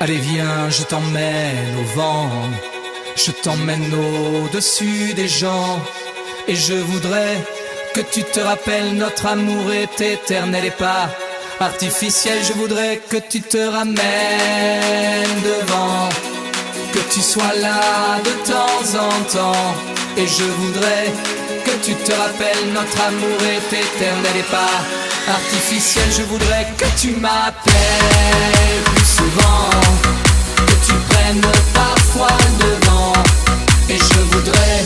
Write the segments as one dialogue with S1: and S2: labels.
S1: Allez viens, je t'emmène au vent, je t'emmène au-dessus des gens. Et je voudrais que tu te rappelles, notre amour est éternel et pas artificiel. Je voudrais que tu te ramènes devant, que tu sois là de temps en temps. Et je voudrais que tu te rappelles, notre amour est éternel et pas artificiel. Je voudrais que tu m'appelles plus souvent, que tu prennes parfois le devant. Et je voudrais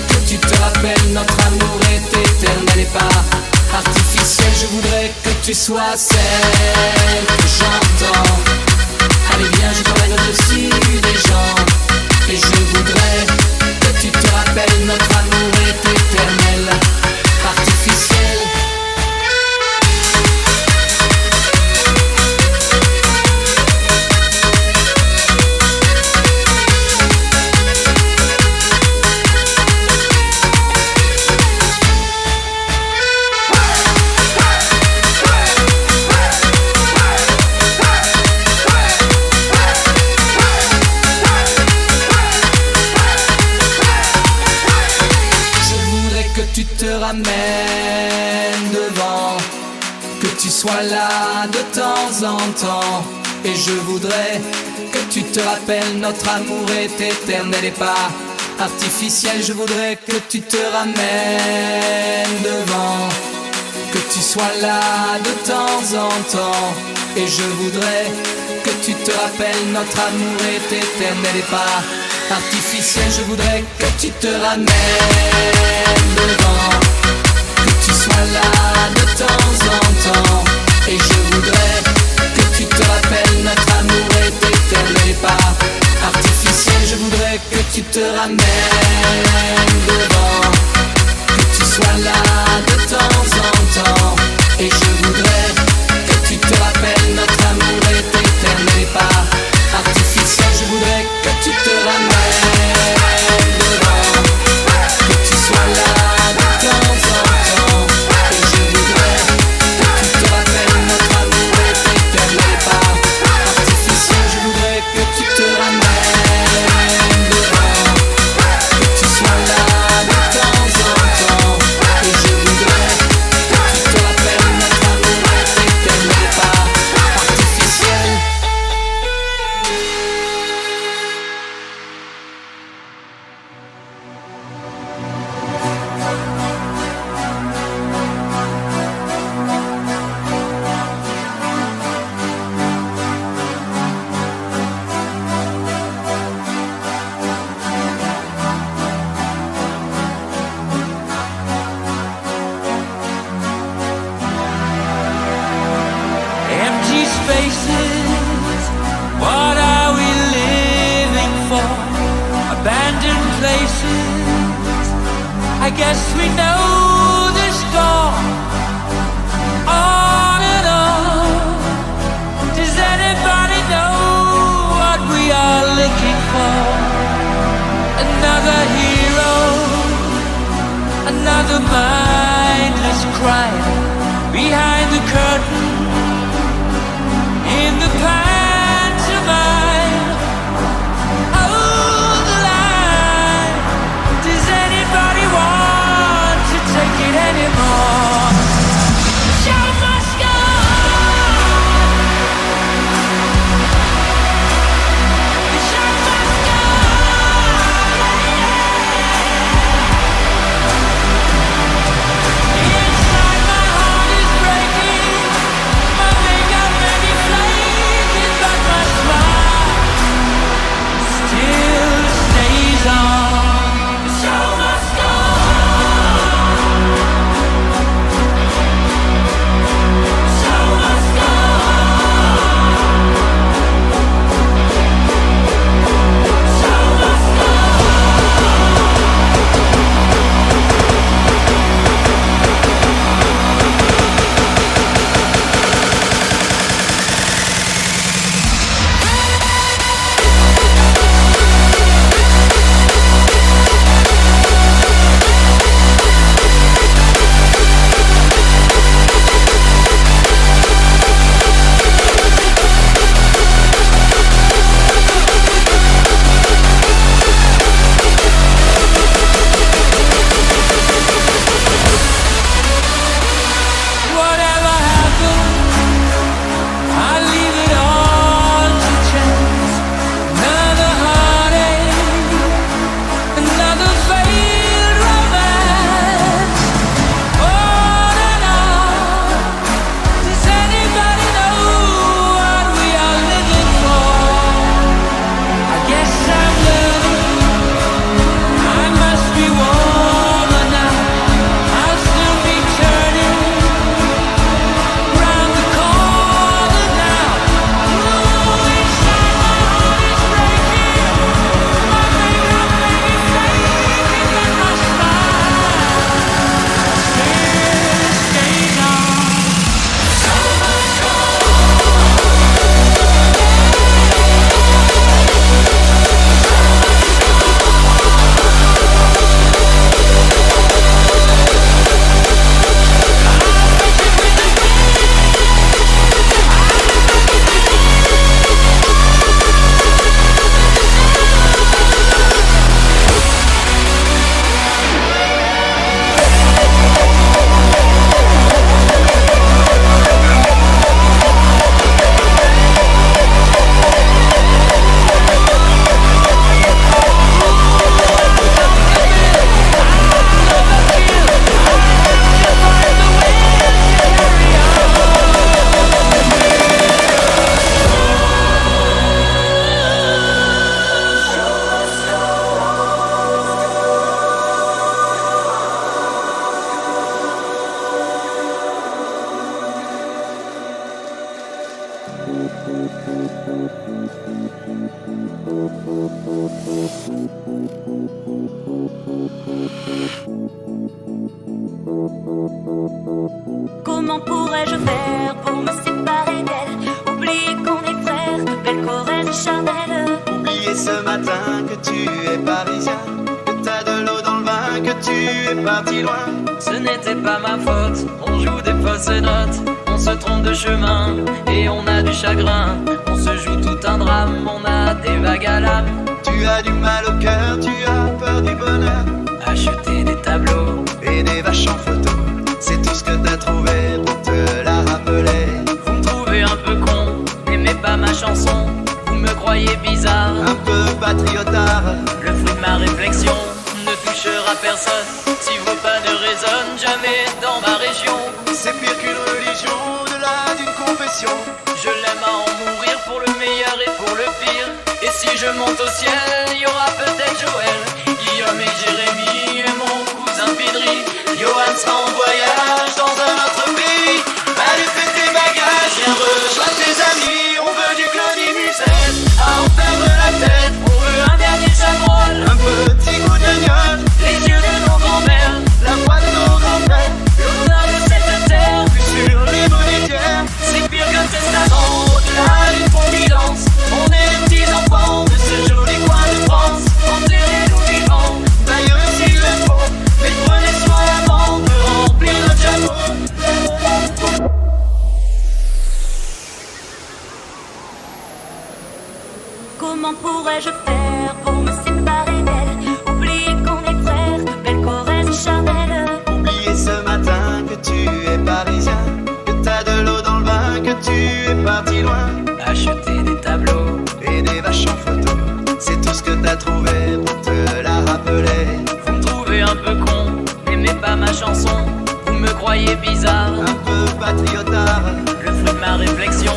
S1: que tu te rappelles, notre amour est éternel et pas artificiel. Je voudrais que tu sois celle que j'entends. Allez viens, je t'emmène au-dessus des gens. Et je voudrais que tu te rappelles, notre amour est éternel, artificiel. Ramène devant, que tu sois là de temps en temps. Et je voudrais que tu te rappelles, notre amour est éternel et pas artificiel. Je voudrais que tu te ramènes devant, que tu sois là de temps en temps. Et je voudrais que tu te rappelles, notre amour est éternel et pas artificiel. Je voudrais que tu te ramènes devant, que tu sois là de temps en temps. Et je voudrais que tu te rappelles, notre amour est éternel et pas artificiel. Je voudrais que tu te ramènes devant, que tu sois là de temps en temps. Et je voudrais que tu te rappelles, notre amour est éternel et pas artificiel. Je voudrais que tu te ramènes devant, que tu sois là de temps en temps. Et je voudrais que tu te rappelles, notre amour est éternel et pas artificiel. Je voudrais que tu te ramènes devant, que tu sois là de temps en temps. Et je voudrais que tu te rappelles, notre amour est éternel et pas artificiel.
S2: Empty spaces, what are we living for? Abandoned places, I guess we know the score. On and on, does anybody know what we are looking for? Another hero, another mindless crime behind the curtain. In the pantomime, hold the line. Does anybody want to take it anymore? Show must go. The show must go. Inside my heart is breaking.
S3: Comment pourrais-je faire pour me séparer d'elle? Oublier qu'on est frères, de belle Corrèze et Charnel.
S4: Oublier ce matin que tu es parisien, que t'as de l'eau dans le vin, que tu es parti loin.
S2: Ce n'était pas ma faute, on joue des fausses notes, on se trompe de chemin et on a du chagrin. On se joue tout un drame, on a des vagues à l'âme.
S4: Tu as du mal au cœur, tu as peur du bonheur.
S2: Acheter des tableaux
S4: et des vaches en photo, c'est tout ce que t'as trouvé pour te la rappeler.
S2: Vous me trouvez un peu con, n'aimez pas ma chanson. Vous me croyez bizarre,
S4: un peu patriotard.
S2: Le fruit de ma réflexion ne touchera personne si vos pas ne résonnent jamais dans ma région.
S4: C'est pire qu'une religion, au-delà d'une confession.
S2: Je l'aime à en mourir pour le meilleur et pour le pire. Et si je monte au ciel, il y aura peut-être Joël, Guillaume et Jérémy et mon cousin Pidri. Johan sera en voyage dans un autre pays. Allez fais tes bagages, viens rejoindre tes amis. On veut du Claudie Musette à en perdre la tête. On veut un dernier Chabrol,
S4: un petit goût d'oignon,
S2: les yeux de nos grands-mères,
S4: la voix de nos grands-pères,
S2: l'odeur de cette terre,
S4: plus sur les monétaires.
S2: C'est pire qu'un testament, au-delà d'une confidence. On est les petits enfants de ce joli coin de France. Enterrez-nous vivants,
S4: d'ailleurs s'il le faut,
S2: mais prenez soin avant de remplir notre chapeau.
S3: Comment pourrais-je faire pour me séparer d'elle? Oublier qu'on est frères, de belle Corrèze et Charnel.
S4: Oublier ce matin que tu es parisien, que t'as de l'eau dans le vin, que tu es parti loin.
S2: Acheter des tableaux
S4: et des vaches en photo, c'est tout ce que t'as trouvé pour te la rappeler.
S2: Vous me trouvez un peu con, n'aimez pas ma chanson. Vous me croyez bizarre,
S4: un peu patriotard.
S2: Le fruit de ma réflexion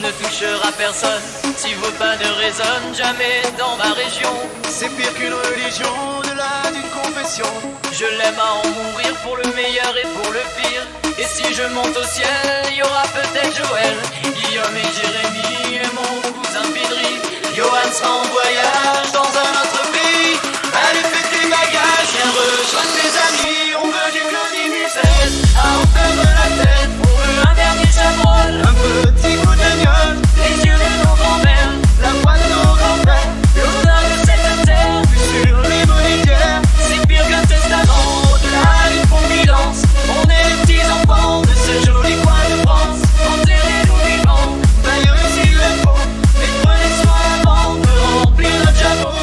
S2: ne touchera personne si vos pas ne résonnent jamais dans ma région.
S4: C'est pire qu'une religion, au-delà d'une confession.
S2: Je l'aime à en mourir pour le meilleur et pour le pire. Et si je monte au ciel, il y aura peut-être Joël, Guillaume et Jérémy et mon cousin Pidri. Johan sera en voyage dans un autre pays. Allez fais tes bagages, viens rejoindre tes amis. On veut du Claudie Musette à en perdre la tête. On veut un dernier Chabrol,
S4: un petit goût d'oignon,
S2: les yeux de nos grands-mères,
S4: la voix de nos grands-pères,
S2: l'odeur de cette terre,
S4: plus sur les monétaires.
S2: C'est pire qu'un testament, au-delà d'une confidence. On est les petits enfants de ce joli coin de France. Enterrez-nous vivants,
S4: d'ailleurs s'il le faut,
S2: mais prenez soin avant de remplir notre chapeau.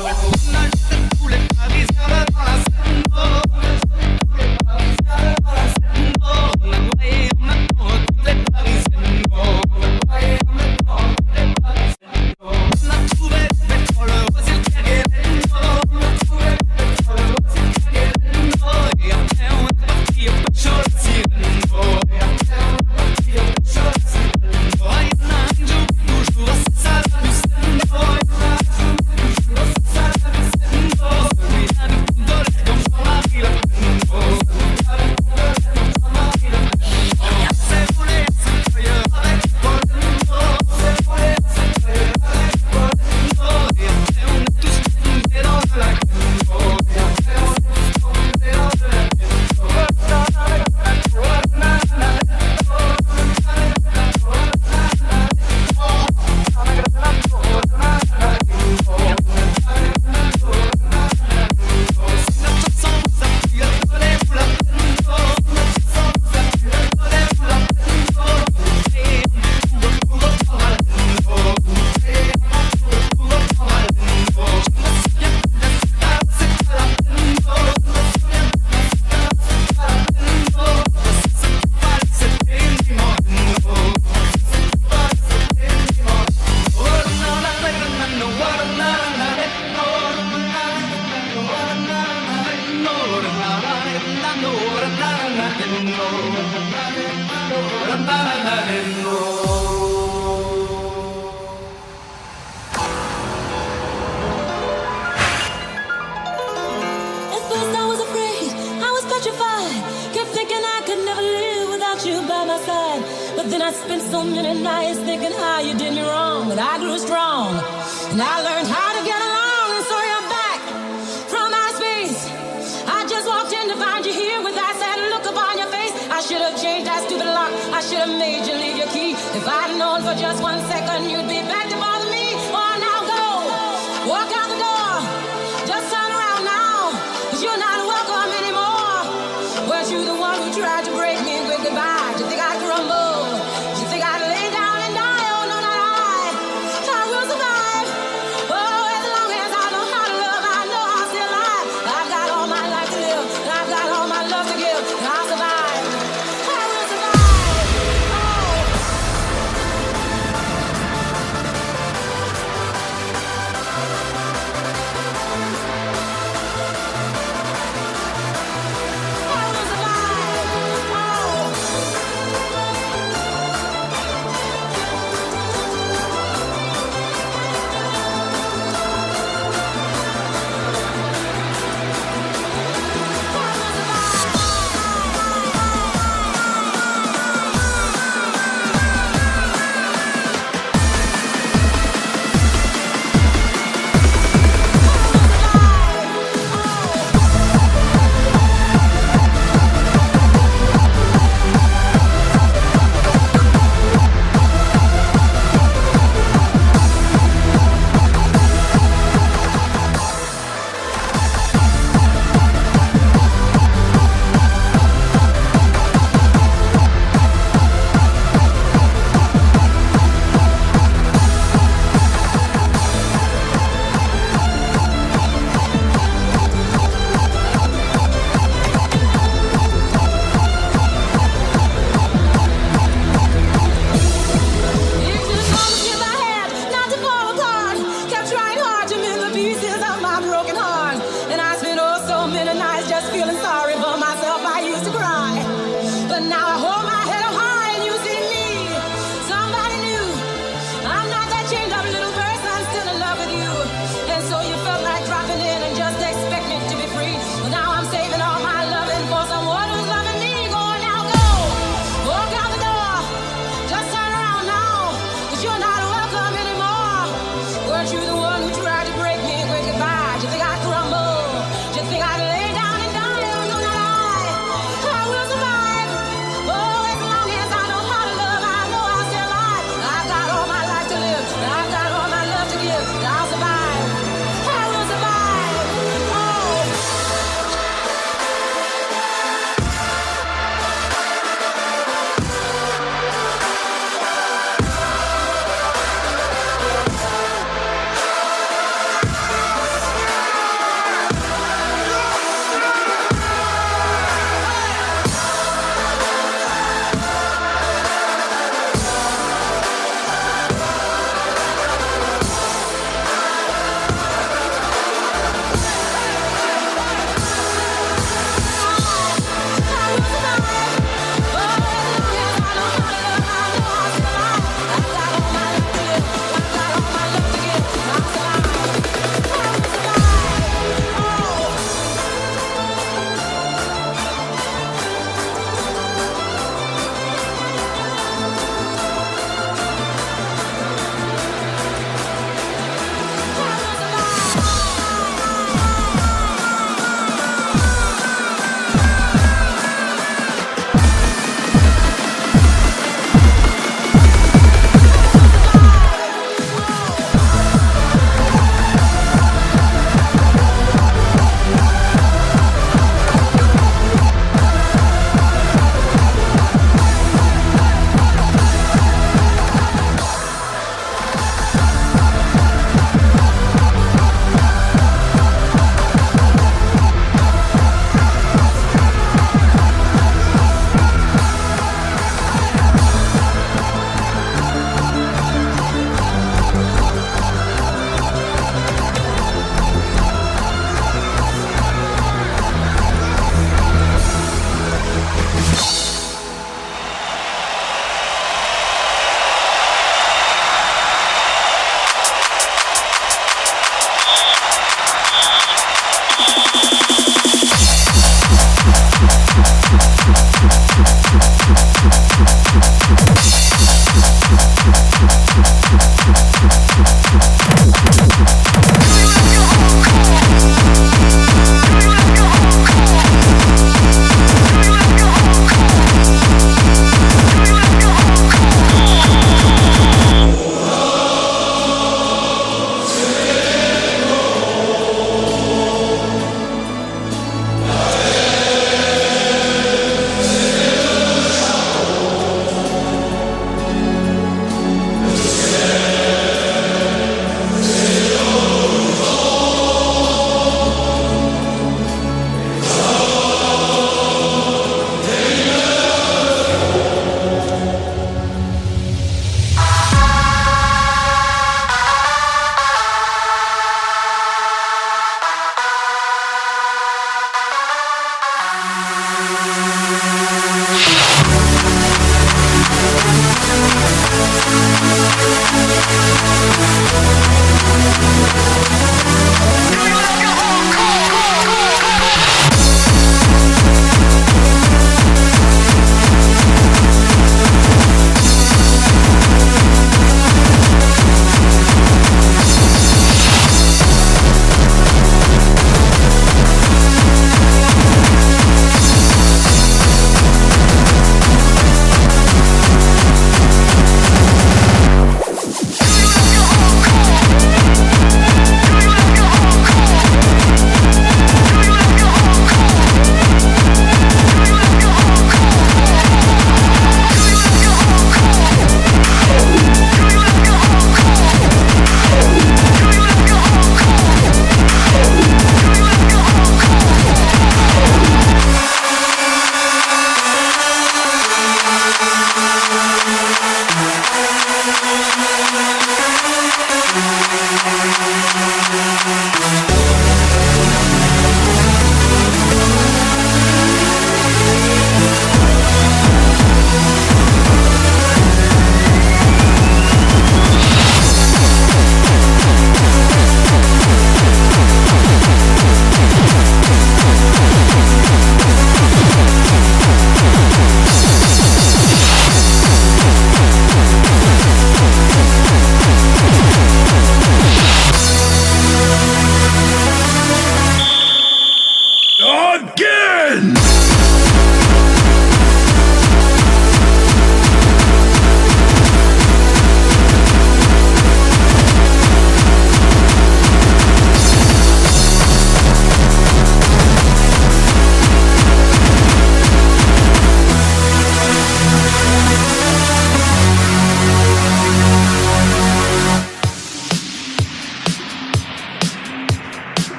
S5: Oh, as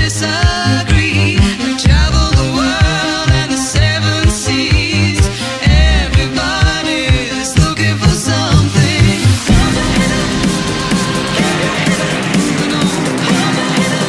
S5: disagree. We travel the world and the seven seas. Everybody's looking for something. Everybody's looking for something.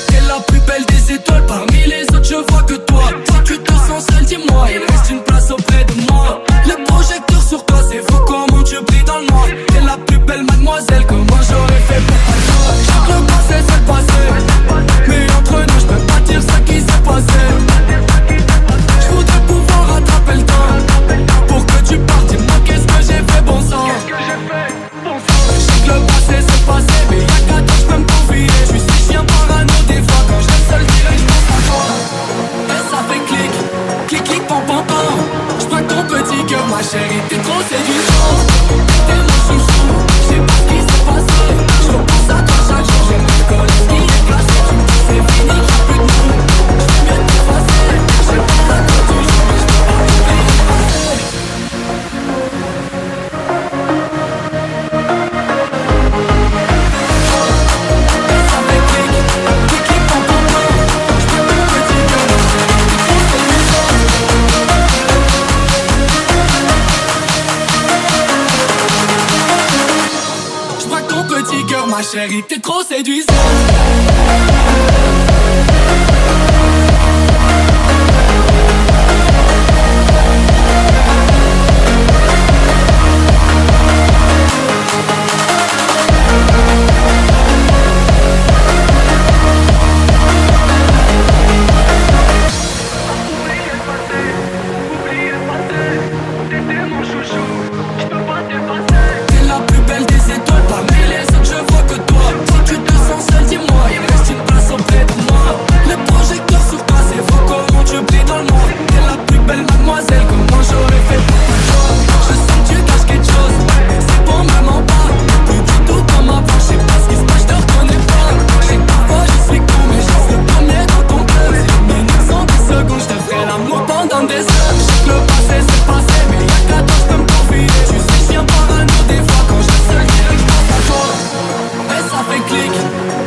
S1: T'es la plus belle des étoiles, parmi les autres je vois que toi. Si tu te sens seul, dis-moi, il reste une place auprès de moi. Le projecteur sur toi, c'est fou comment tu brilles dans le noir. T'es la plus belle mademoiselle, comment j'aurais fait pour pas toi. Je sais que le passé c'est le passé, mais entre nous je peux pas dire ce qui s'est passé. Je voudrais pouvoir rattraper le temps, pour que tu partes, dis-moi qu'est-ce que j'ai fait, bon sang. Je sais que le passé c'est le passé, mais y'a qu'à toi je peux me confier. Je suis si chien parano des fois, quand je reste seul direct je pense à toi. Et ça fait clic, clic clic pam pam pam. Je prends ton petit cœur ma chérie, t'es trop séduisante. T'es mon chouchou, je sais pas ce qui s'est passé. Je repense à toi chaque jour, j'aimerais connaître ce qui est cassé. Tu me dis c'est fini, y'a plus de nous, je vais mieux t'effacer. J'ai pas la tête du jour, mais je peux pas oublier le passé. Petit cœur, ma chérie, t'es trop séduisante. T'es la plus belle des étoiles, parmi les autres je vois que toi. Si tu te sens seul, dis-moi, il reste une place auprès de moi. Le projecteur sur toi, c'est fou comment tu brilles dans le monde. T'es la plus belle mademoiselle, comment j'aurais fait pour pas toi. Je sens que tu caches quelque chose, c'est bon, maman pas. Plus du tout comme avant, je sais pas ce qui se passe, je te reconnais pas. Je sais que parfois je suis con, mais je reste le premier dans ton cœur. Si une minute sans 10 secondes, je te ferai l'amour pendant des heures. Je sais que le passé c'est passé, mais y'a qu'à toi je peux me confier. Tu sais je viens parano des fois, quand je reste seul direct je pense à toi. Et ça fait clic,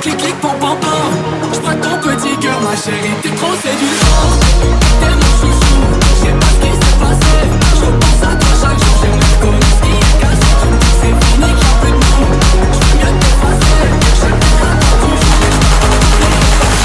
S1: clic clic pam pam pam. Je prends ton petit cœur ma chérie, t'es trop séduisante. T'es mon chouchou, je sais pas ce qui s'est passé. Je repense à toi chaque jour, j'aimerais connaître ce qui est cassé. Tu me dis c'est fini, y'a plus de nous, je vais mieux t'effacer. J'ai pas la tête du jour, mais je peux pas oublier le passé.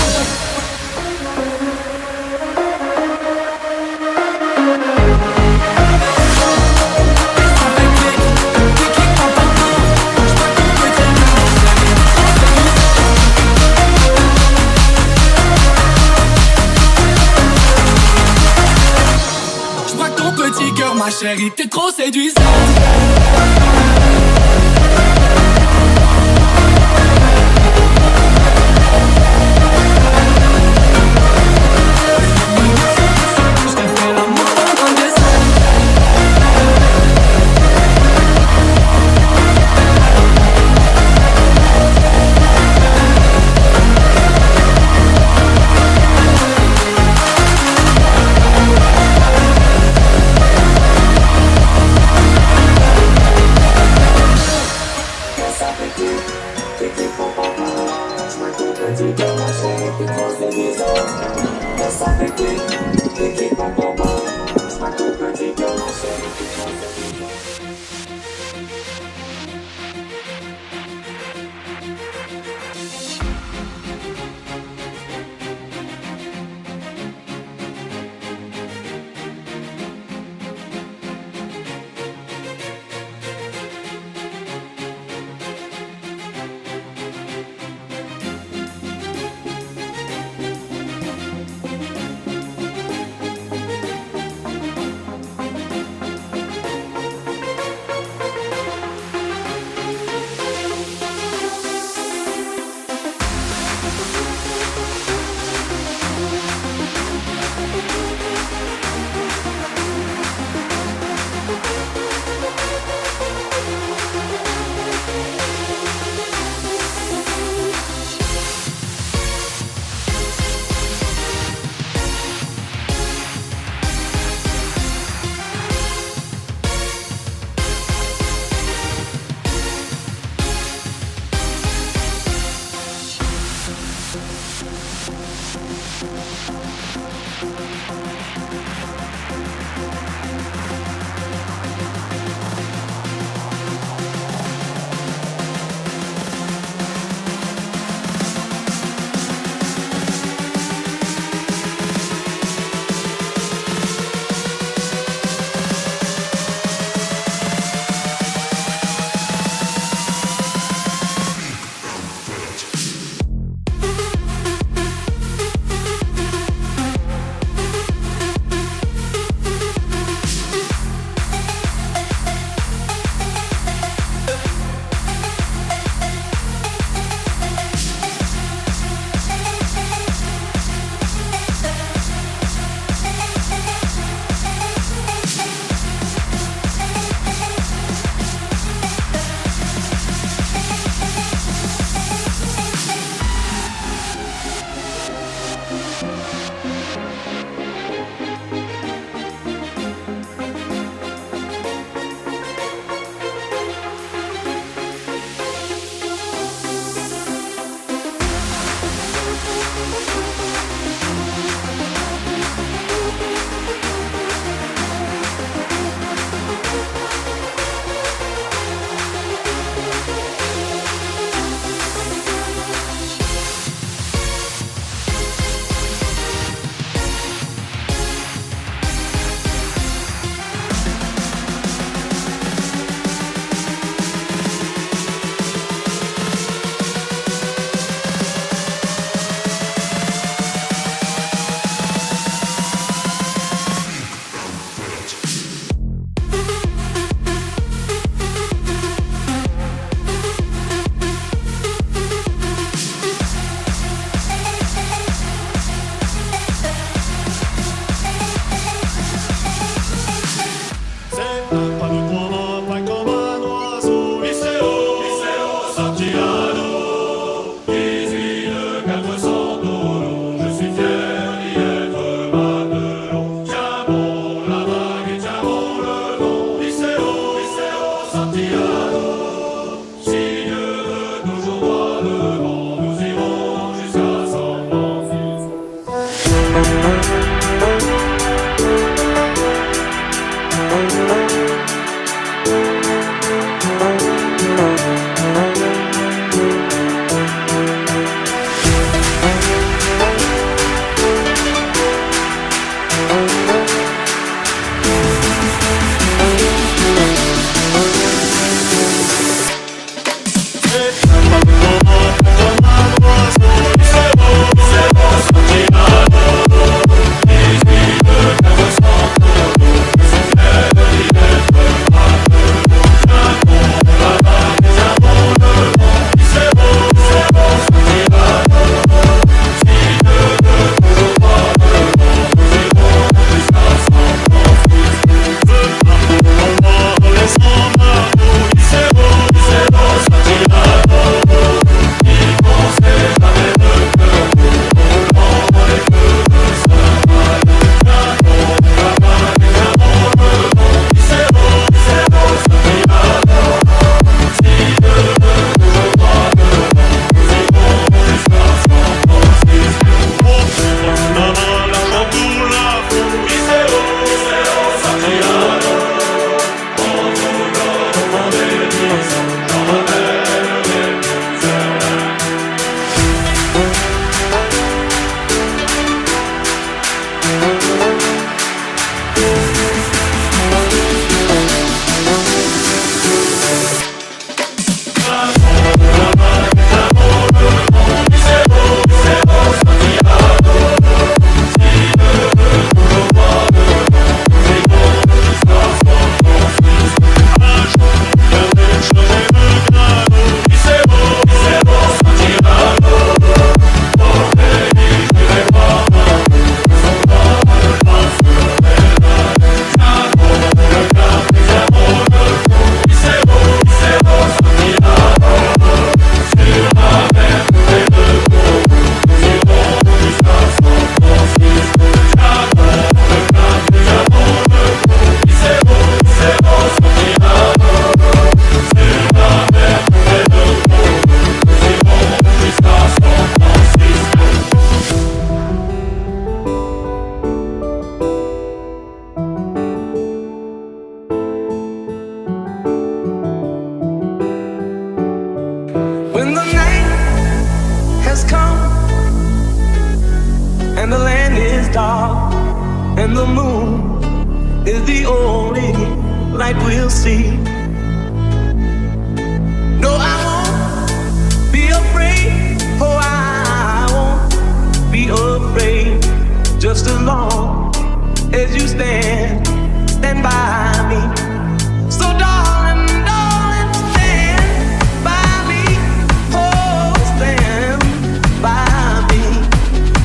S1: Petit cœur, ma chérie, t'es trop séduisante.
S6: the moon is the only light we'll see. No, I won't be afraid. Oh, I won't be afraid. Just as long as you stand by me. So darling, darling, stand by me. Oh, stand by me.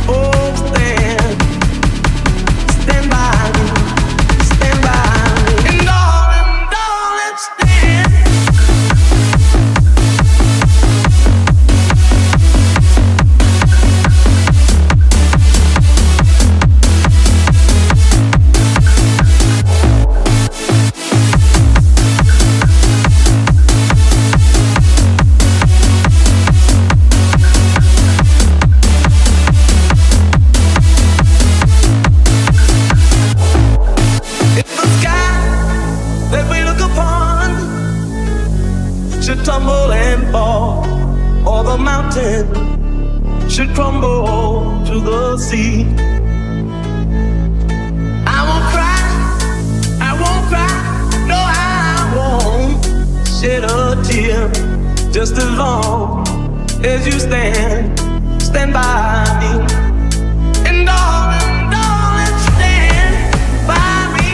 S6: Oh, stand by me. Stand by me. And darling, darling, stand. Tumble and fall, or the mountain should crumble to the sea. I won't cry, no, I won't shed a tear. Just as long as you stand by me. And darling, darling, stand by me.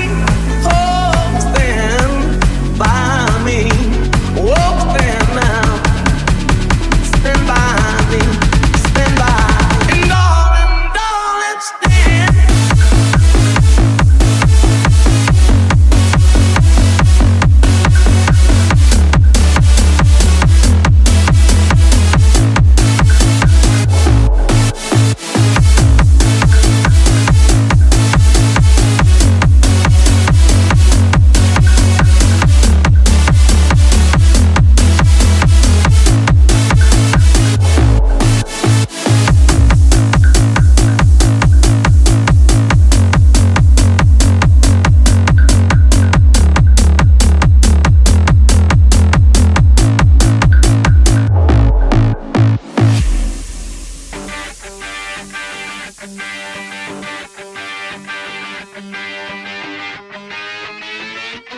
S6: Oh, stand by me. Oh, stand now. Stand by me. Stand by. And darling, darling, stand.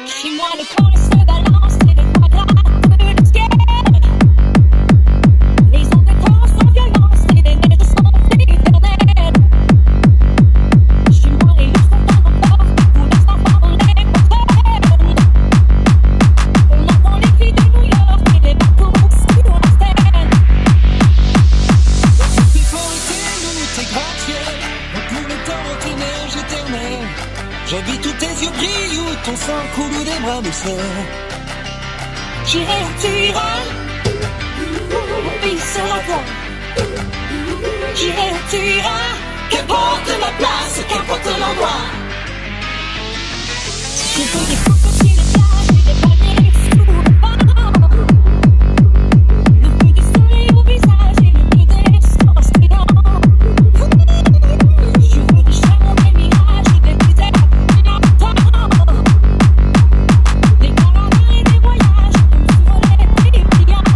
S3: Chez moi, le temps se balance et les trois grattes de ciel. Les ondes de temps sans violence et les neiges sont éternelles. Chez moi, les loups sont dans nos portes pour l'instant dans les porteurs. On entend les cris de New York et les bateaux sur la Seine.
S5: Tes forêts, tes gratte-ciel, pour le temps, tes neiges éternelles. J'habite où tes yeux brillent, où ton sang coule des bras de sel.
S3: J'irai où tu iras, mon pays sera toi. J'irai où tu iras, qu'importe la place, qu'importe l'endroit. Je veux des photos sur les plages et des palmiers sous le vent. Le bleu du soleil au visage et le bleu des océans. Je veux des chemins, des mirages et des déserts. Des caravanes et des voyages sur les pays brillants.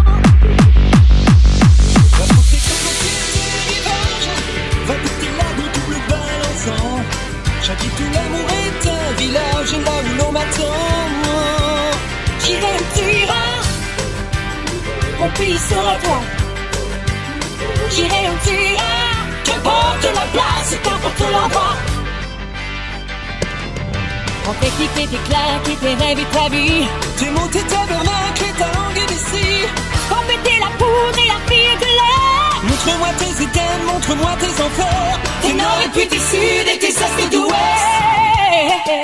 S5: Va porter comme un ciel de rivage, va goûter là où tout le balançant. J'habite où l'amour est un village et là où l'on m'attend.
S3: J'irai où tu iras, mon pays sera toi. J'irai où tu iras, qu'importe la place, qu'importe l'endroit. Entre tes clics et tes claques et tes rêves et ta vie,
S5: Tes mots, tes tabernacles et ta langue d'ici.
S3: pour péter la poudre et la fille de l'air.
S5: Montre-moi tes éthèmes, montre-moi tes enfers.
S3: Tes nord et puis tes sud et tes est et d'ouest.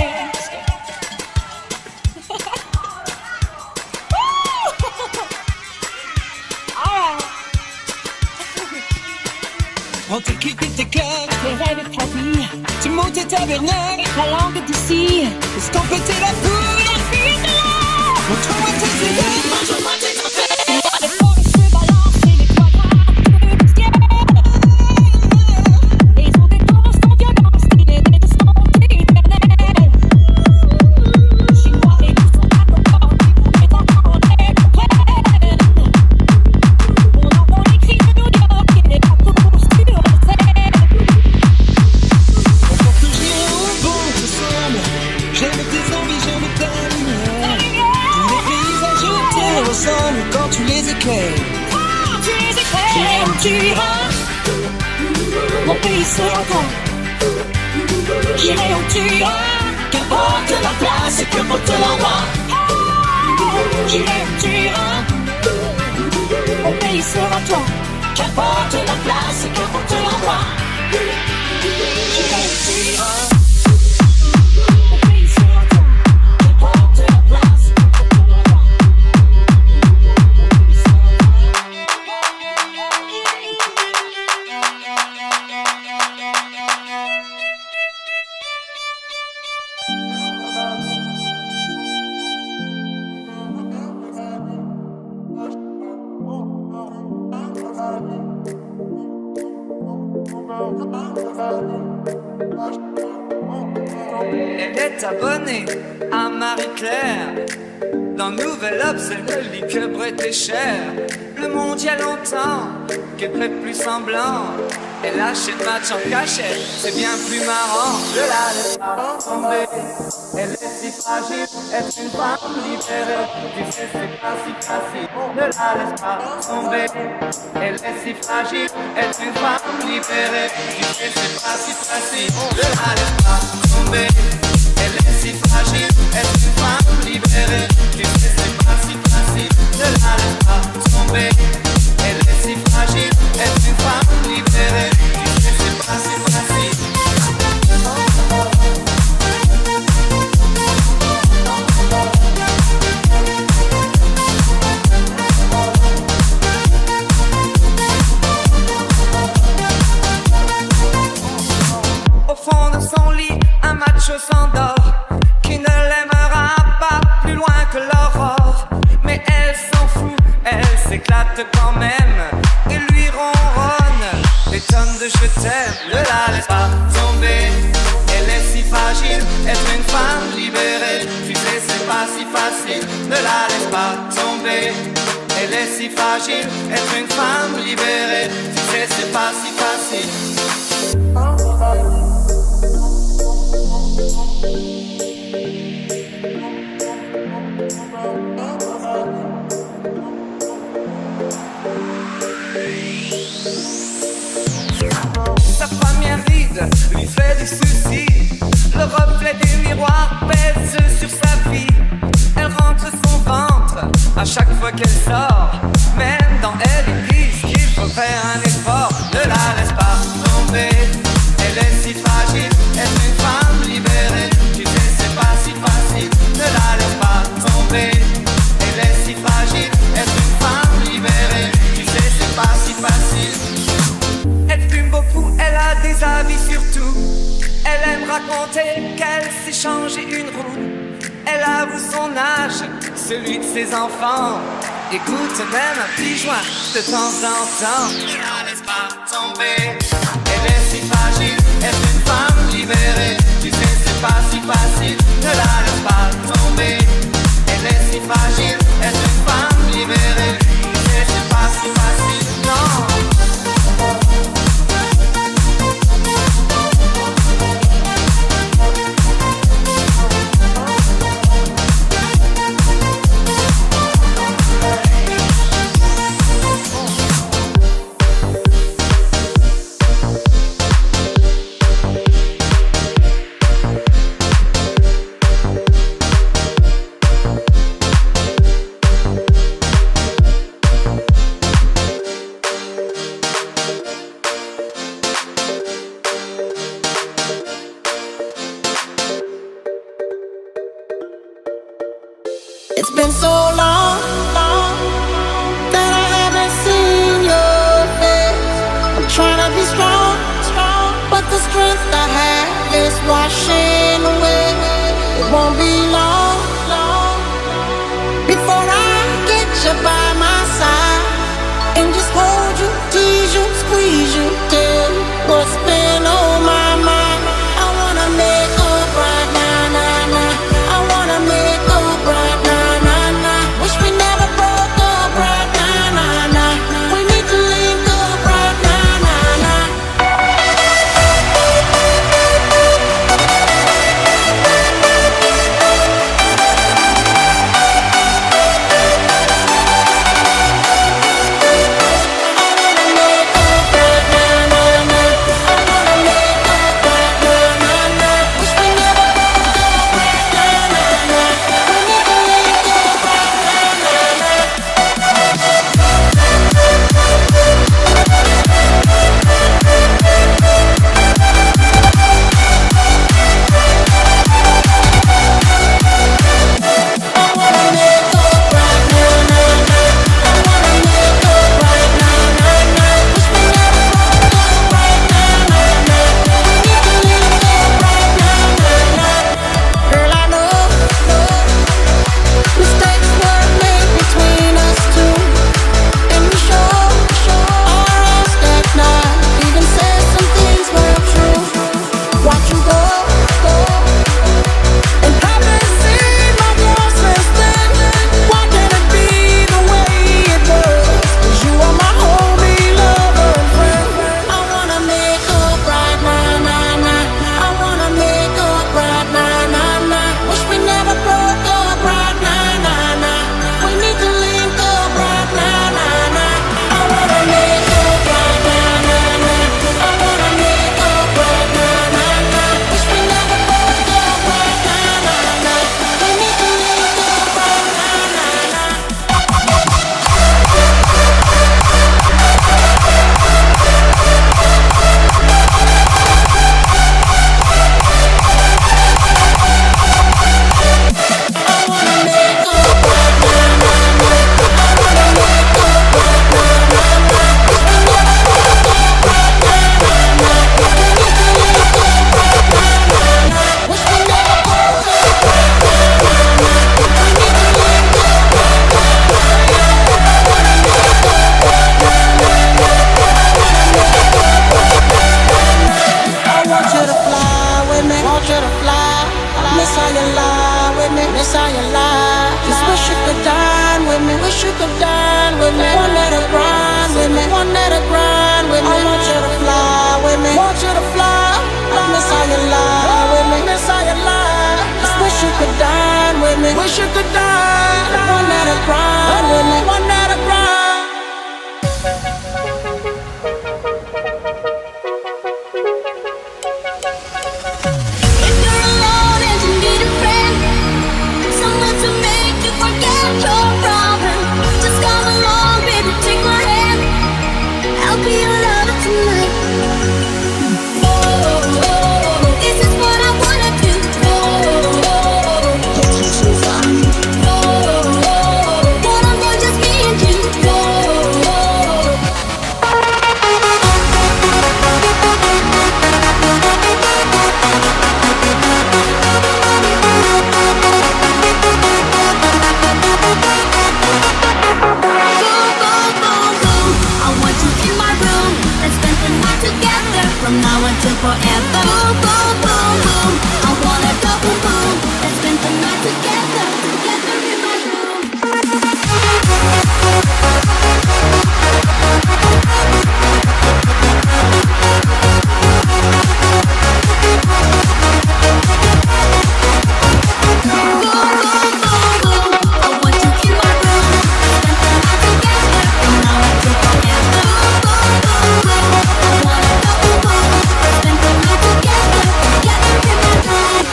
S5: Prends tes clics et tes claques,
S3: Tes rêves et ta vie,
S5: tes mots, tes tabernacles.
S3: ta langue d'ici,
S5: Est-ce qu'on péter la poudre?
S3: la fille de l'air.
S5: Montre-moi tes éthèmes.
S3: Montre-moi tes affaires. Les forêts se balancent et les trois grattes de ciel. Les ondes des torrents sans violence et les neiges sont éternelles. Chez moi, les loups sont à nos portes et t'entends les comprennent. On entend les cris de New York et les bateaux sur la Seine.
S5: On porte rien au vent,
S3: tu iras, mon pays sera toi. J'irai où tu iras, qu'importe la place et qu'importe l'endroit. J'irai où tu iras, mon pays sera toi. Qu'importe la place et qu'importe l'endroit. J'irai où tu iras.
S7: Elle est abonnée à Marie-Claire dans Nouvel Obs, elle me dit que Brett est cher. Le monde y a longtemps qu'elle prête plus semblant. Elle achète match en cachette, c'est bien plus marrant. Je la laisse pas tomber, elle est si fragile, être une femme libérée. Tu sais c'est pas si facile, ne la laisse pas tomber. Elle est si fragile, être une femme libérée. Tu sais c'est pas si facile, ne la laisse pas tomber. Elle est si fragile, être une femme libérée. Tu sais c'est pas si facile, ne la laisse pas tomber. Elle est si fragile, être une femme libérée. Tu sais c'est pas si facile. Au fond de son lit, un macho s'endort, qui ne l'aimera pas plus loin que l'aurore. Mais elle s'en fout, elle s'éclate quand même et lui ronronne des tonnes de je t'aime. Ne la laisse pas tomber, elle est si fragile, être une femme libérée. Tu sais c'est pas si facile, ne la laisse pas tomber. Elle est si fragile, être une femme libérée. Tu sais c'est pas si facile. Sa première ride lui fait des soucis. Le reflet des miroirs pèse sur sa vie. Elle rentre son ventre à chaque fois qu'elle sort. Même dans elle, ils disent qu'il faut faire un effort. Ne la laisse pas tomber, elle est si fragile, être une femme libérée. Tu sais c'est pas si facile, ne la laisse pas tomber. Elle est si fragile, être une femme libérée. Tu sais c'est pas si facile. Elle fume beaucoup, elle a des avis sur tout. Elle aime raconter qu'elle s'est changé une roue. Elle avoue son âge, celui de ses enfants. Écoute même un petit joint de temps en temps. Ne la laisse pas tomber, elle est si fragile, être une femme libérée. Tu sais c'est pas si facile, ne la laisse pas tomber. Elle est si fragile, être une femme libérée. Tu sais c'est pas si facile, non.
S8: It's been so long, long that I haven't seen your face. I'm trying to be strong, strong, but the strength I have is washing away. It won't be long, long before I get you by my side and just hold you, tease you, squeeze you, tell you what's been on my mind. I wanna make up right now, nah, nah. I wanna make up right now. wish you could die. One at a crime, one at a crime.
S3: If you're alone and you need a friend, someone to make you forget your problem, just come along, baby, take my hand. I'll be your lover tonight. This is what I wanna do. Wanna go just me and you. I want you in my room. Let's spend the night together from now until forever. Boom, boom, boom, boom. I wanna go boom, boom. Let's spend the night together, together in my room. I want you in my room. Spend the night together from now until forever. I wanna go boom, boom. Spend the night together, together in my room.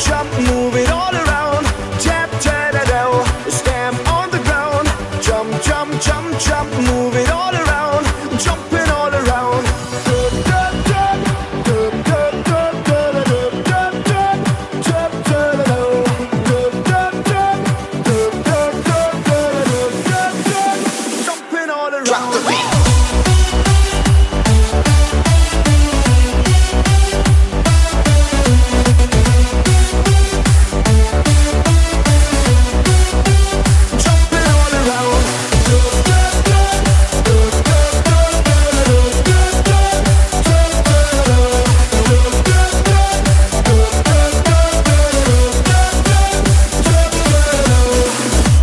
S6: jump, move it all around. Tap, tap, tap, tap. Stamp on the ground. Jump, jump, jump, jump, move it all around. Jumping all around. Jumping all around. Drop the beat.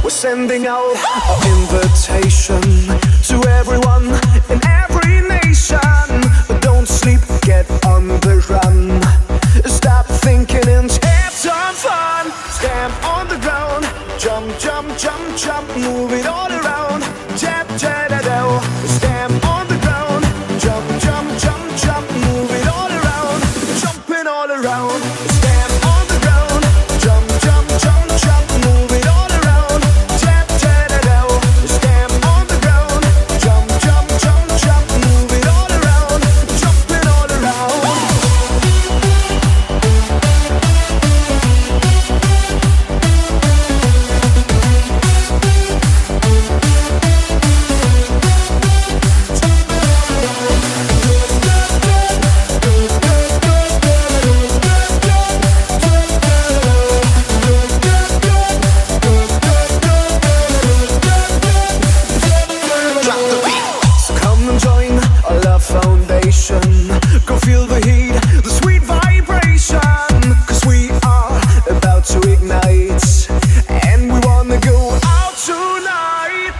S6: Sending out our invitation to everyone in every nation. Don't sleep, get on the run. Stop thinking and have some fun. Stamp on the ground. Jump, jump, jump, jump. Move it all around. Tap, tap, tap, tap. Stamp on the ground. Jump, jump, jump, jump. Move it all around. Jumping all around. Stamp on the ground. Jump, jump, jump, jump. Move it all around. Stamp on the ground. Jump, jump, jump, jump. Move it all around. Jumping all around. So come and join our love foundation. Go feel the heat, the sweet vibration. Cause we are about to ignite. And we wanna go out tonight.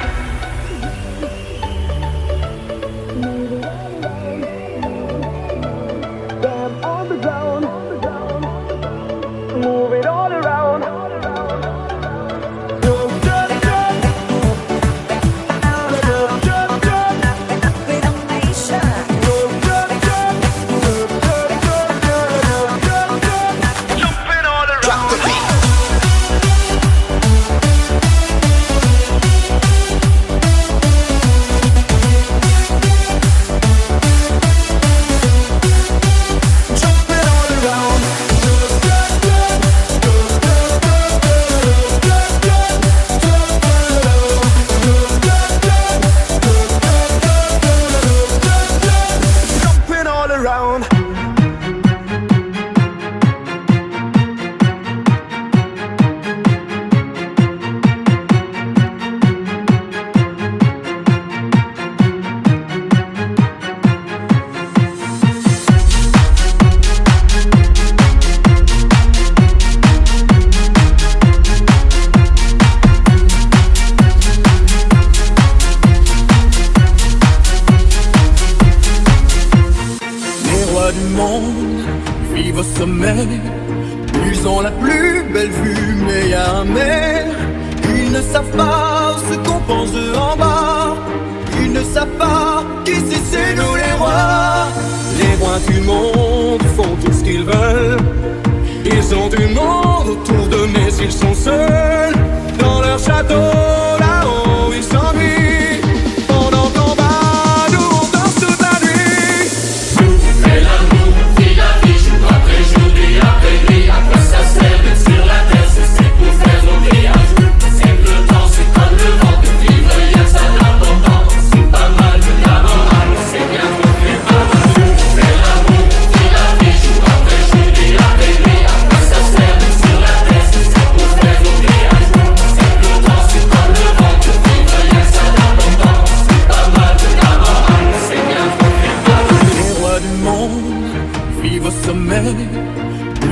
S6: Stamp on the ground. Move it all around.
S9: Du monde vivent au sommet. Ils ont la plus belle vue, mais y a un mais. Ils ne savent pas ce qu'on pense de en bas. Ils ne savent pas qu'ici c'est nous les rois. Les rois du monde font tout ce qu'ils veulent. Ils ont du monde autour d'eux, mais ils sont seuls. Dans leur château, là-haut, ils s'ennuient. Pendant qu'on bat, nous on danse toute la nuit.
S1: Fais l'amour, vis la vie, jour après jour, nuit après nuit. À quoi ça sert d'être sur la terre, c'est pour faire oublier un jour. C'est que le temps, c'est comme le vent, de vivre, y'a ça d'important. C'est pas mal de la morale, c'est bien qu'on fait pas mal. Fais l'amour, vis la vie, jour après jour, nuit après nuit. À quoi ça sert d'être sur la terre, c'est pour faire oublier un jour. C'est que le temps, c'est comme le vent, de vivre, y'a ça d'important. C'est pas mal de la morale, c'est bien qu'on fait pas mal.
S9: Les rois du monde vivent au sommet.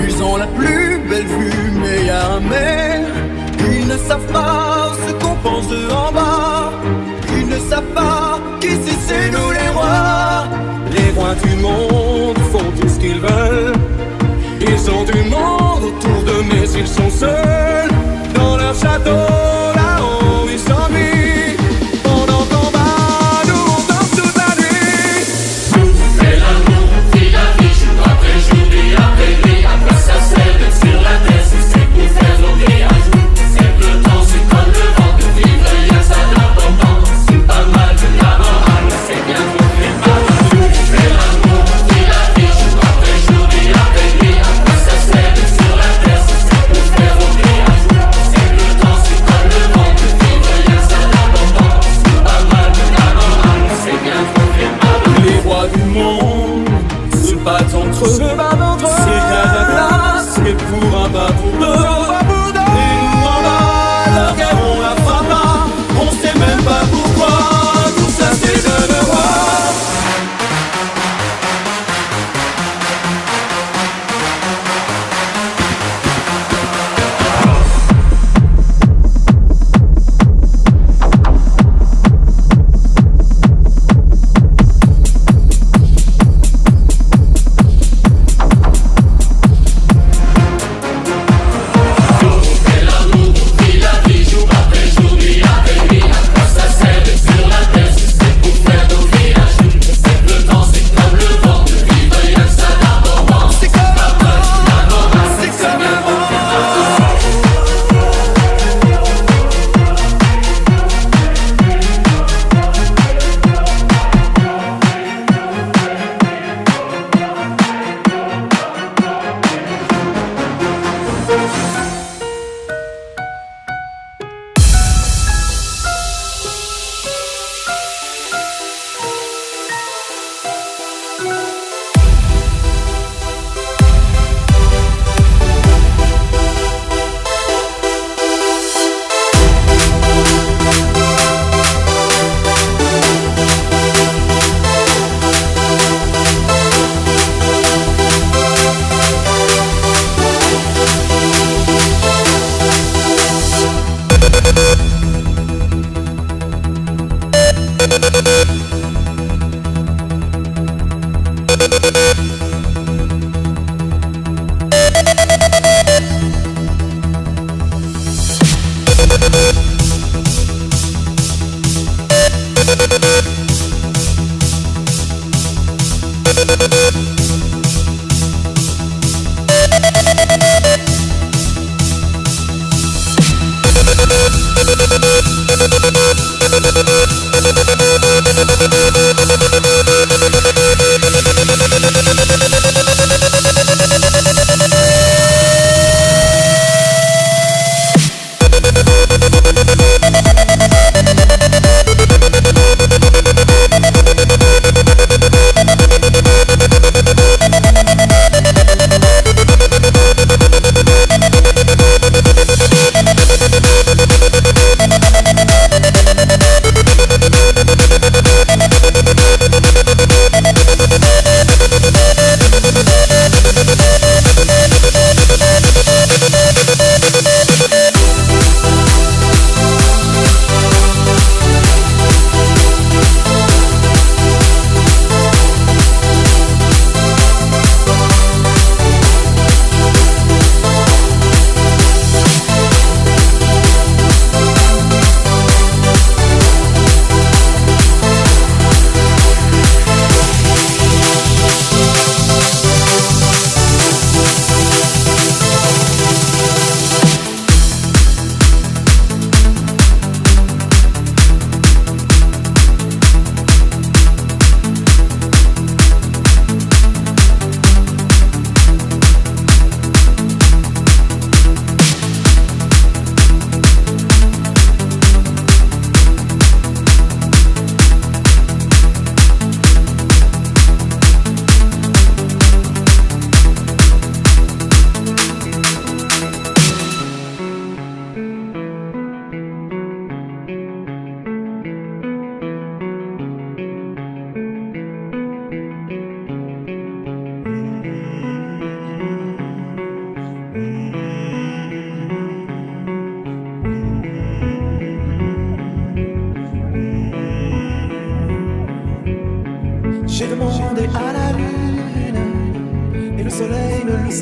S9: Ils ont la plus belle vue, mais y a un mais. Ils ne savent pas ce qu'on pense de en bas. Ils ne savent pas qu'ici c'est nous les rois. Les rois du monde font tout ce qu'ils veulent. Ils ont du monde autour d'eux, mais ils sont seuls. Dans leur château, là-haut, ils s'ennuient. Pendant qu'on bat, nous on danse toute la nuit.
S1: Fais l'amour, vis la vie, jour après jour, nuit après nuit. À quoi ça sert d'être sur la terre,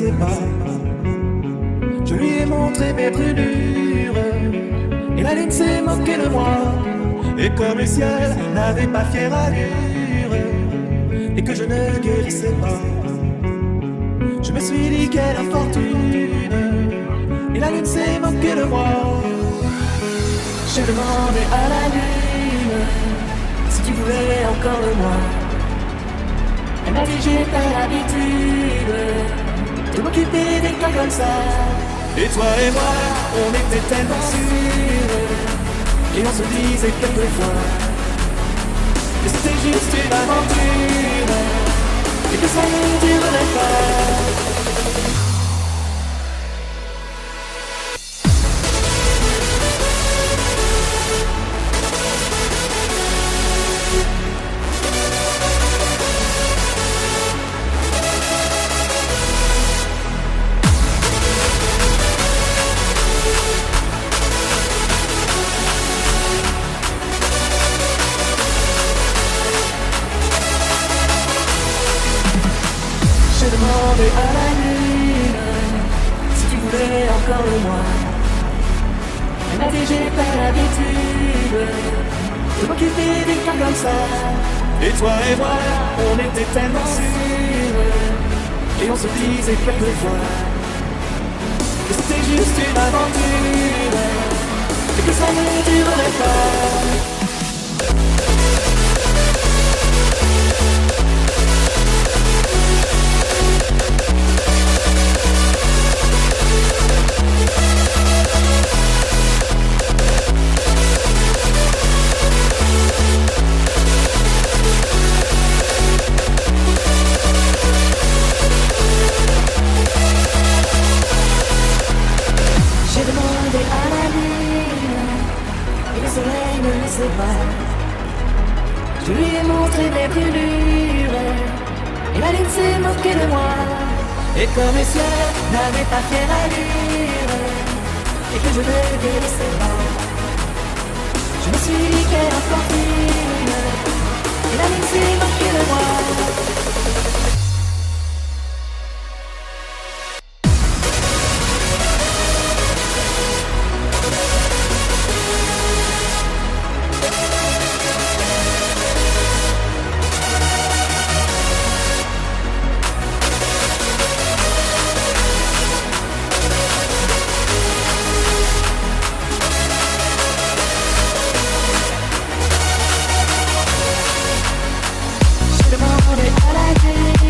S6: laissait pas. Je lui ai montré mes brûlures et la lune s'est moquée de moi. Et comme le ciel n'avait pas fière allure et que je ne guérissais pas, je me suis dit quelle infortune. Et la lune s'est moquée de moi. J'ai demandé à la lune si tu voulais encore de moi. Elle m'a dit j'ai pas l'habitude de m'occuper des cas comme ça. Et toi et moi, on était tellement sûrs et on se disait quelquefois que c'était juste une aventure et que ça ne durerait pas. J'ai demandé à la lune si tu voulais encore de moi. Elle m'a dit j'ai pas l'habitude de m'occuper des cas comme ça. Et toi et moi, on était tellement sûrs et on se disait quelquefois que c'était juste une aventure et que ça ne durerait pas. J'ai demandé à la lune et le soleil ne laissait pas. Je lui ai montré mes brûlures et la lune s'est moquée de moi. Et comme le ciel n'avait pas fière allure et que je ne guérissais pas, je me suis dit quelle infortune et la lune s'est moquée de moi. J'ai demandé à la lune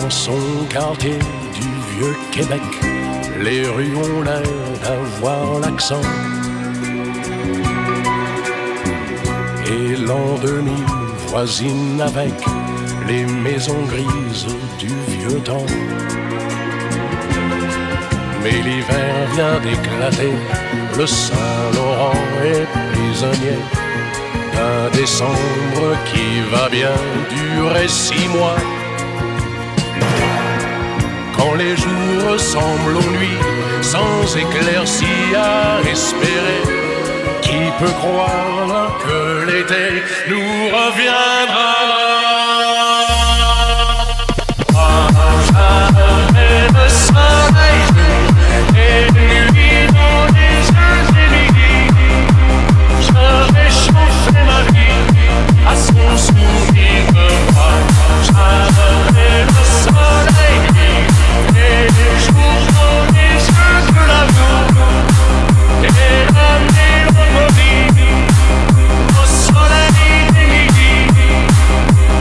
S10: Dans son quartier du vieux Québec, les rues ont l'air d'avoir l'accent. Et l'an 2000 voisine avec les maisons grises du vieux temps. Mais l'hiver vient d'éclater, le Saint-Laurent est prisonnier d'un décembre qui va bien durer 6 mois. Quand les jours ressemblent aux nuits, sans éclaircie à espérer, qui peut croire que l'été nous reviendra? Jamais le soleil et nuit dans les yeux d'Émilie, je réchauffais ma vie à son souvenir de moi. Jamais le soleil et les jours dans les yeux de l'amour et la mélancolie au soleil d'Émilie,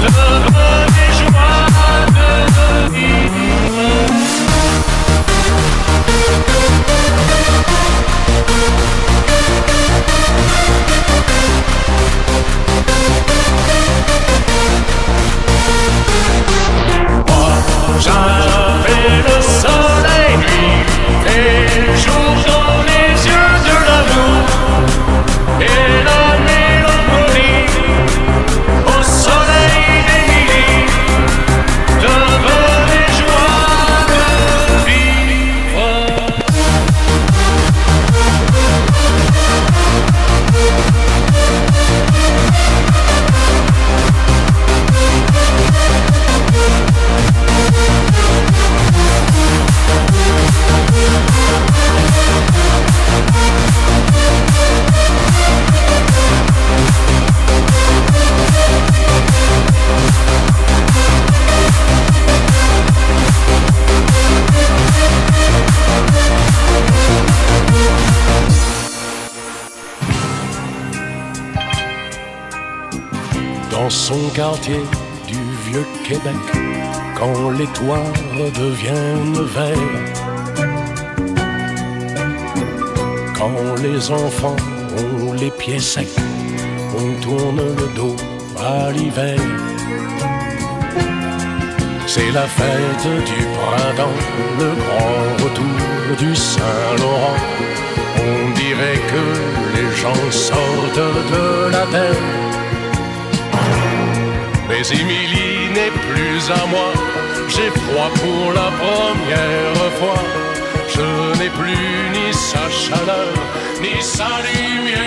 S10: de bonnes joies de vivre. J'avais le soleil et le jour dans les yeux de l'amour et la mélancolie au soleil d'Émilie, de bonnes joies de vivre. Dans son quartier du vieux Québec, quand les toits deviennent verts, quand les enfants ont les pieds secs, on tourne le dos à l'hiver. C'est la fête du printemps, le grand retour du Saint-Laurent. On dirait que les gens sortent de la terre. Mais Émilie n'est plus à moi, j'ai froid pour la première fois. Je n'ai plus ni sa chaleur, ni sa lumière.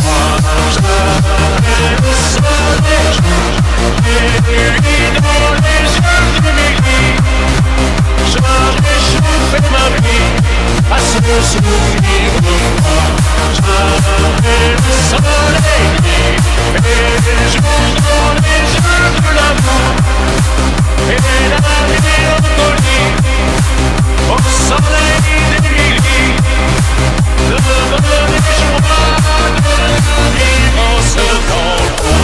S10: Moi j'avais le soleil et nuit dans les yeux d'Émilie, je réchauffais ma vie à son souvenir de moi. J'avais le soleil et les jours dans les yeux de l'amour et la mélancolie au soleil d'Émilie, de bonnes joies de vivre en ce temps-là.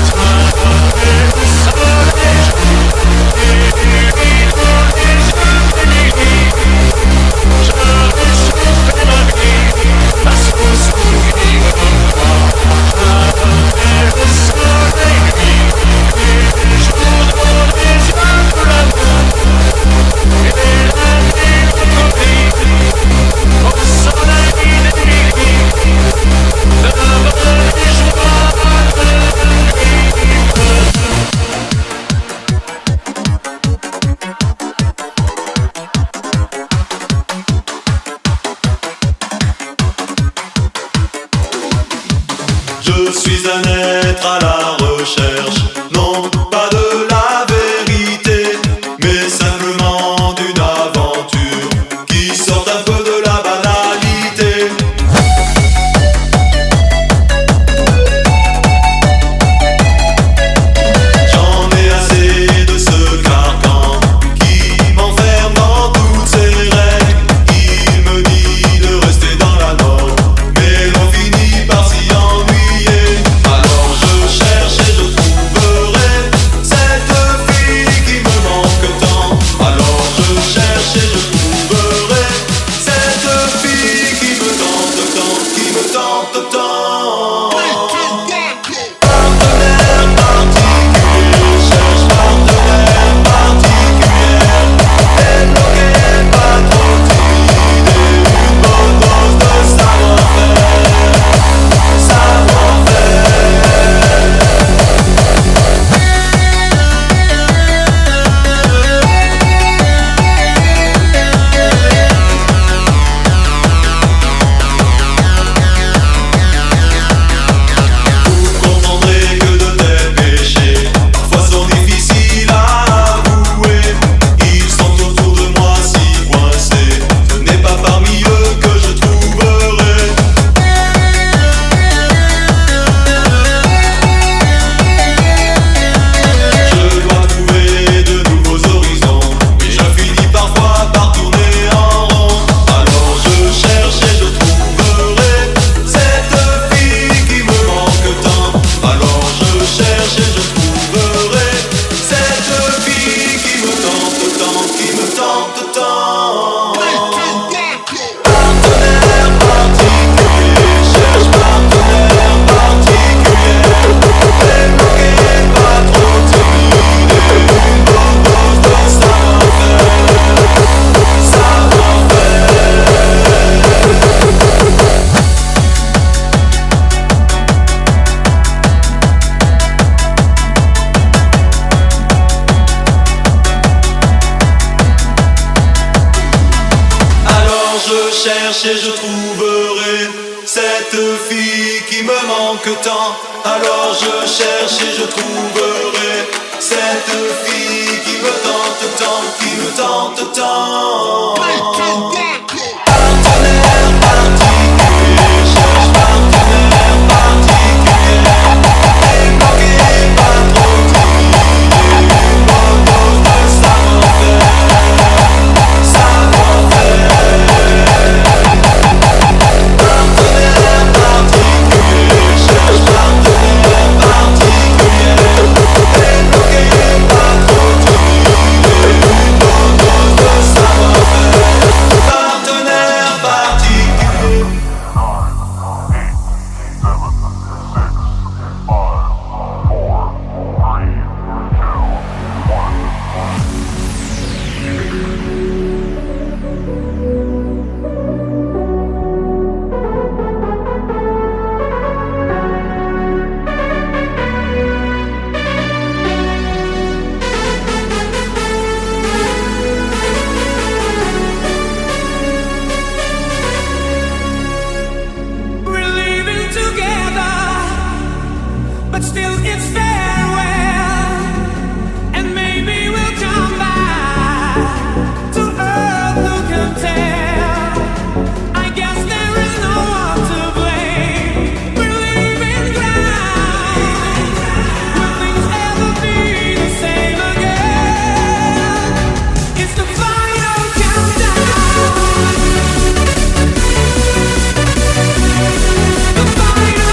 S10: J'avais le soleil et nuit dans les yeux d'Émilie, je réchauffais ma vie à son souvenir de moi. J'avais le soleil et les jours dans les yeux de l'amour et la mélancolie au soleil d'Émilie, de bonnes joies de vivre.
S4: Je suis un être à la recherche, non pas de la vérité, mais simplement d'une aventure qui sort un peu de la banalité. J'en ai assez de ce carcan qui m'enferme dans toutes ses règles. Il me dit de rester dans la norme, mais l'on finit par s'y ennuyer. Alors je cherche et je trouve cette fille qui me manque tant. Alors je cherche et je trouverai cette fille qui me tente tant, qui me tente tant. Partenaire particulier, cherche partenaire particulier. Et manquez pas trop trier, une bonne dose de savoir-faire, savoir-faire. Partenaire particulier, cherche partenaire particulier. Et manquez pas trop trier, une bonne dose de savoir-faire. Partenaire particulier.
S5: We're living together, but still it's farewell. And maybe we'll come back to earth, who can tell? I guess there is no one to blame. We're leaving ground. Will things ever be the same again? It's the final countdown. The final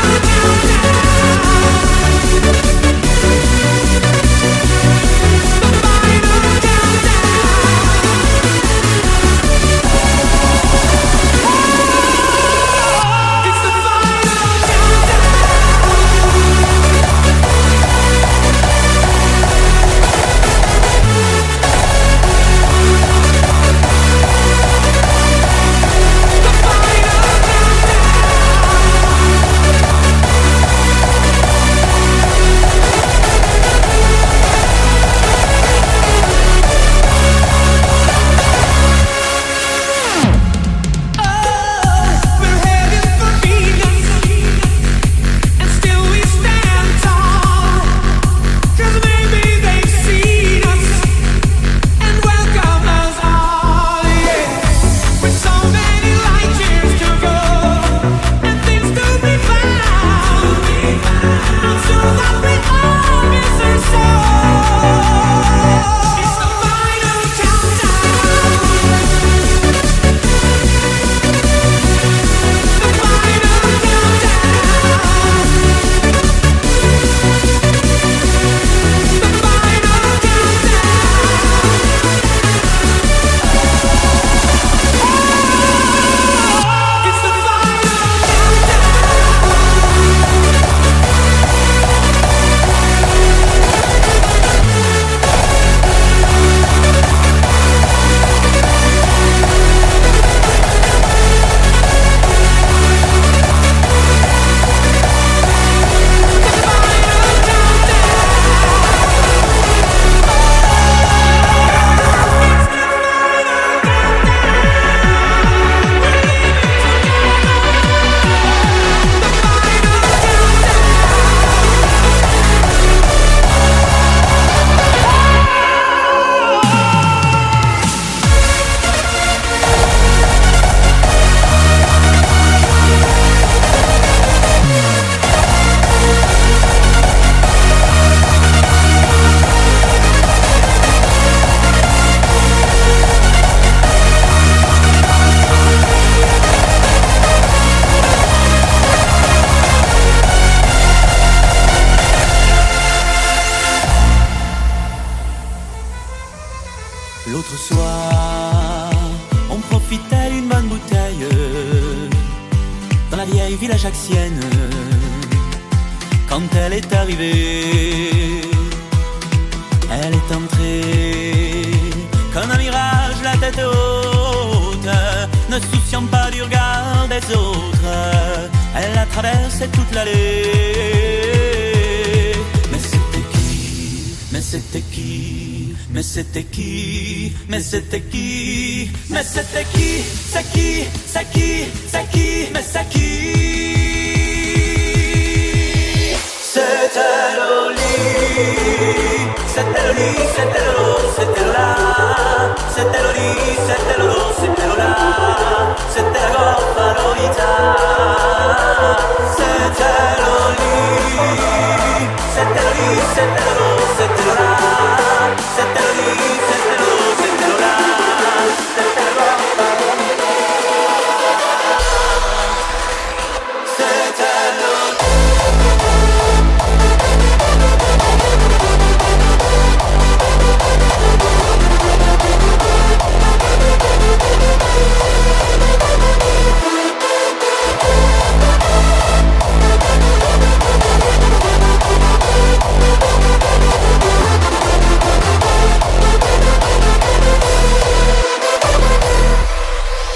S5: It's the We're headed for Venus, and still we stand tall. 'Cause maybe they've seen us and welcome us all. Yeah, with so many light years to go and things to be found, I'm sure that we all miss her so. It's the final countdown. The final countdown. The final countdown. It's the final
S11: L'autre soir, on profitait d'une bonne bouteille dans la vieille ville ajaxienne. Quand elle est arrivée, elle est entrée comme un mirage, la tête haute, ne souciant pas du regard des autres. Elle a traversé toute l'allée. Mais c'était qui? Mais c'était qui? Mais c'était qui? Mais c'était qui? Mais c'était qui? C'est qui? C'est qui? C'est qui? Mais c'est qui?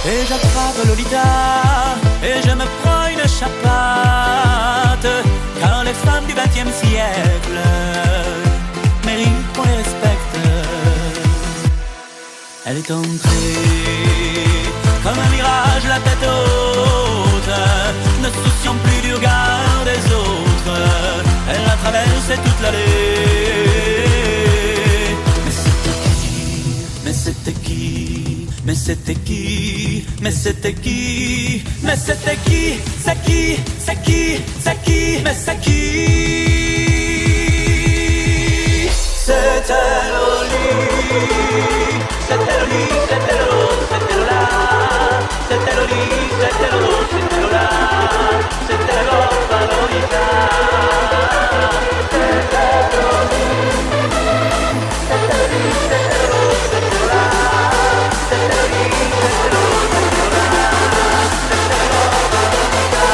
S11: Et j'attrape Lolita et je me prends une chapate, car les femmes du XXe siècle méritent qu'on les respecte. Elle est entrée comme un mirage, la tête haute, ne se souciant plus du regard des autres. Elle a traversé toute l'allée. Mais c'était qui? Mais c'était qui? Mais c'était qui? Mais c'était qui? C'est qui? C'est qui? C'est qui? Mais c'est qui? C'était Loli. C'était Loli, c'était Lolo, c'était Lola. C'était Loli, c'était Lolo, c'était Lola. C'était la gorge à Lolita. C'était Loli. C'était Loli, c'était Lolo, c'était Lola. C'était Loli, c'était Lolo, c'était Lola. C'était la gorge à Lolita.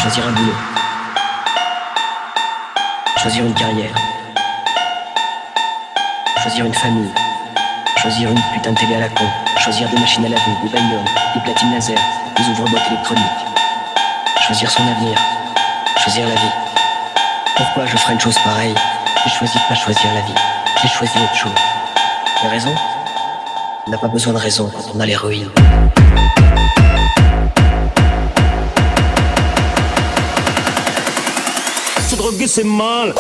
S12: Choisir un boulot. Choisir une carrière. Choisir une famille. Choisir une putain de télé à la con. Choisir des machines à laver, des bagnoles, des platines laser, des ouvre-boîtes électroniques. Choisir son avenir. Choisir la vie. Pourquoi je ferais une chose pareille? J'ai choisi de pas choisir la vie. J'ai choisi autre chose. La raison? On n'a pas besoin de raison quand on a l'héroïne.
S13: Se droguer c'est mal.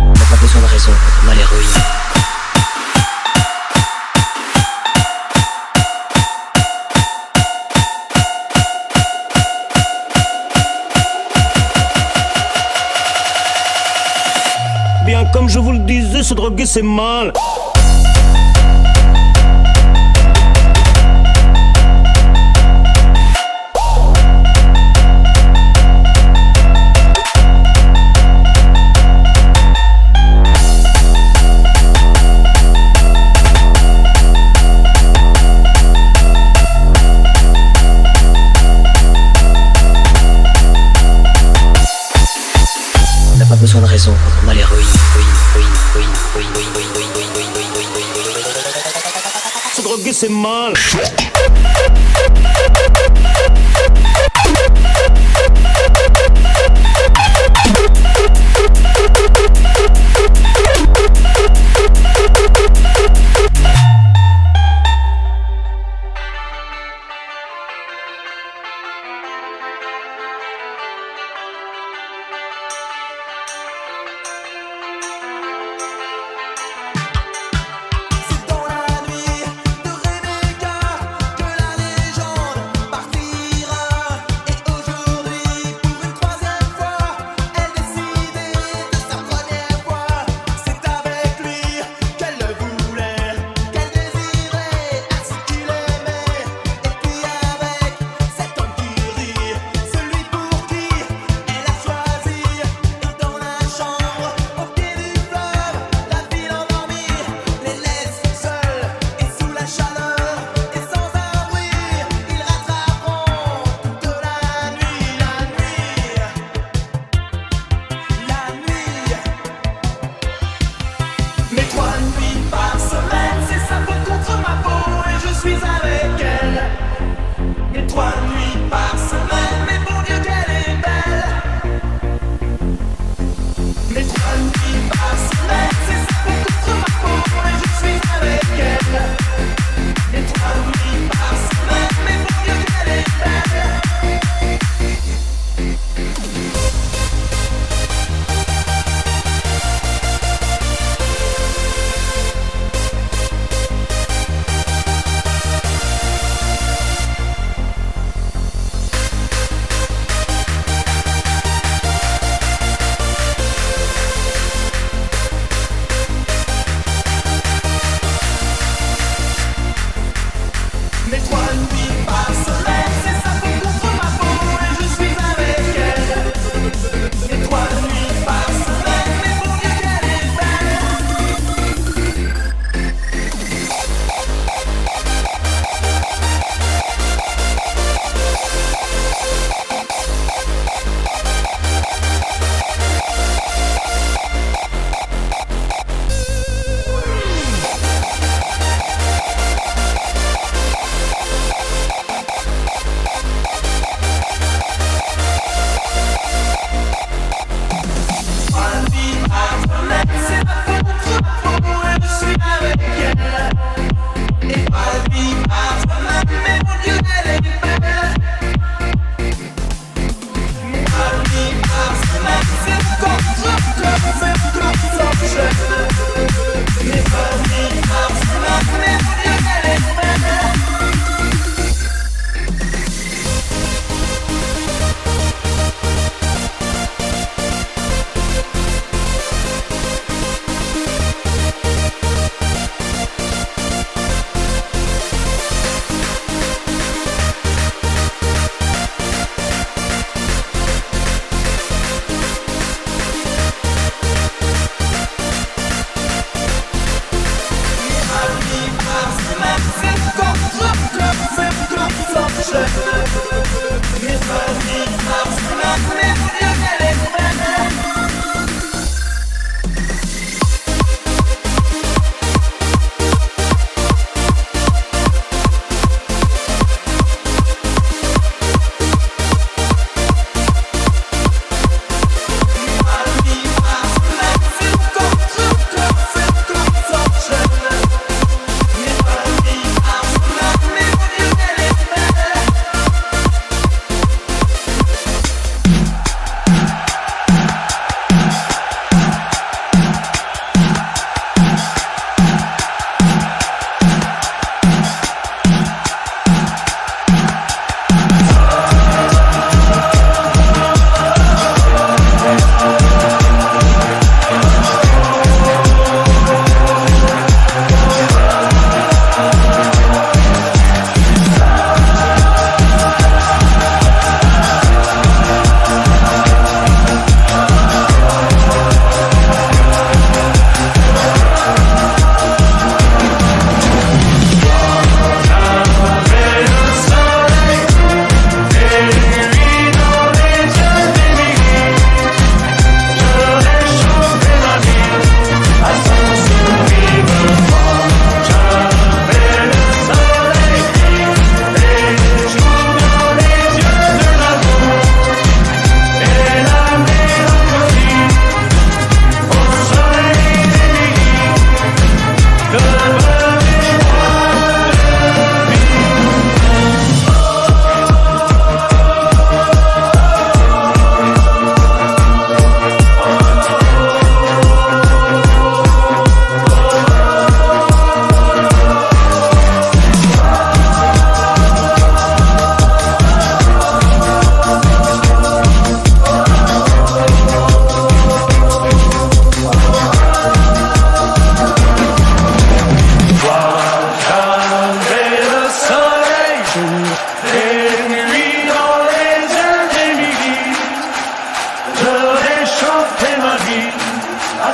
S12: On n'a pas besoin de raison quand on a l'héroïne.
S13: je vous le disais, se droguer c'est mal.
S12: Pas besoin de raison quand on a l'héroïne.
S13: Se droguer c'est mal.
S7: C'est dans la nuit de Rebecca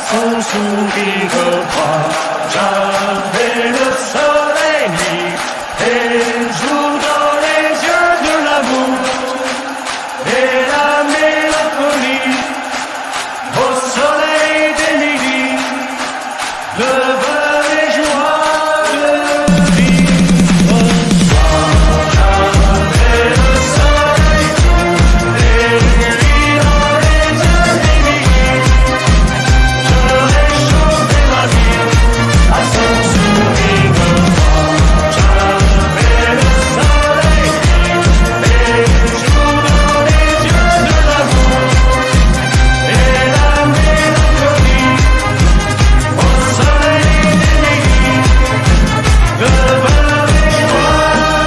S10: son sourire froid. J'avais le soleil nuit et le jour dans les yeux de l'amour et la mélancolie au soleil des midis, de bonheur et joie de vivre. J'avais le soleil et lui dans les yeux des midis, je réchauffais ma vie à son sourire. J'avais le soleil et le jour dans les yeux de l'amour et la mélancolie au soleil des midis, de bonheur et joie de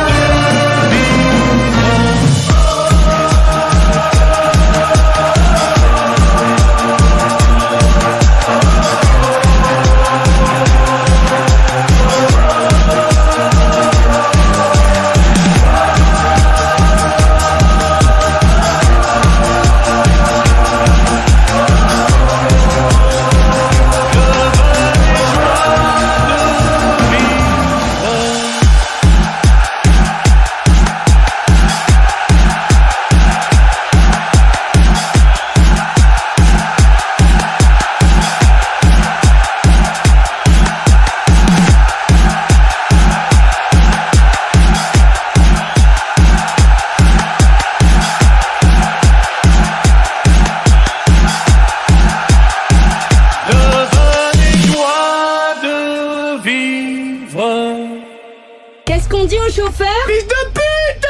S3: Qu'est-ce qu'on dit au chauffeur?
S5: Fils de pute!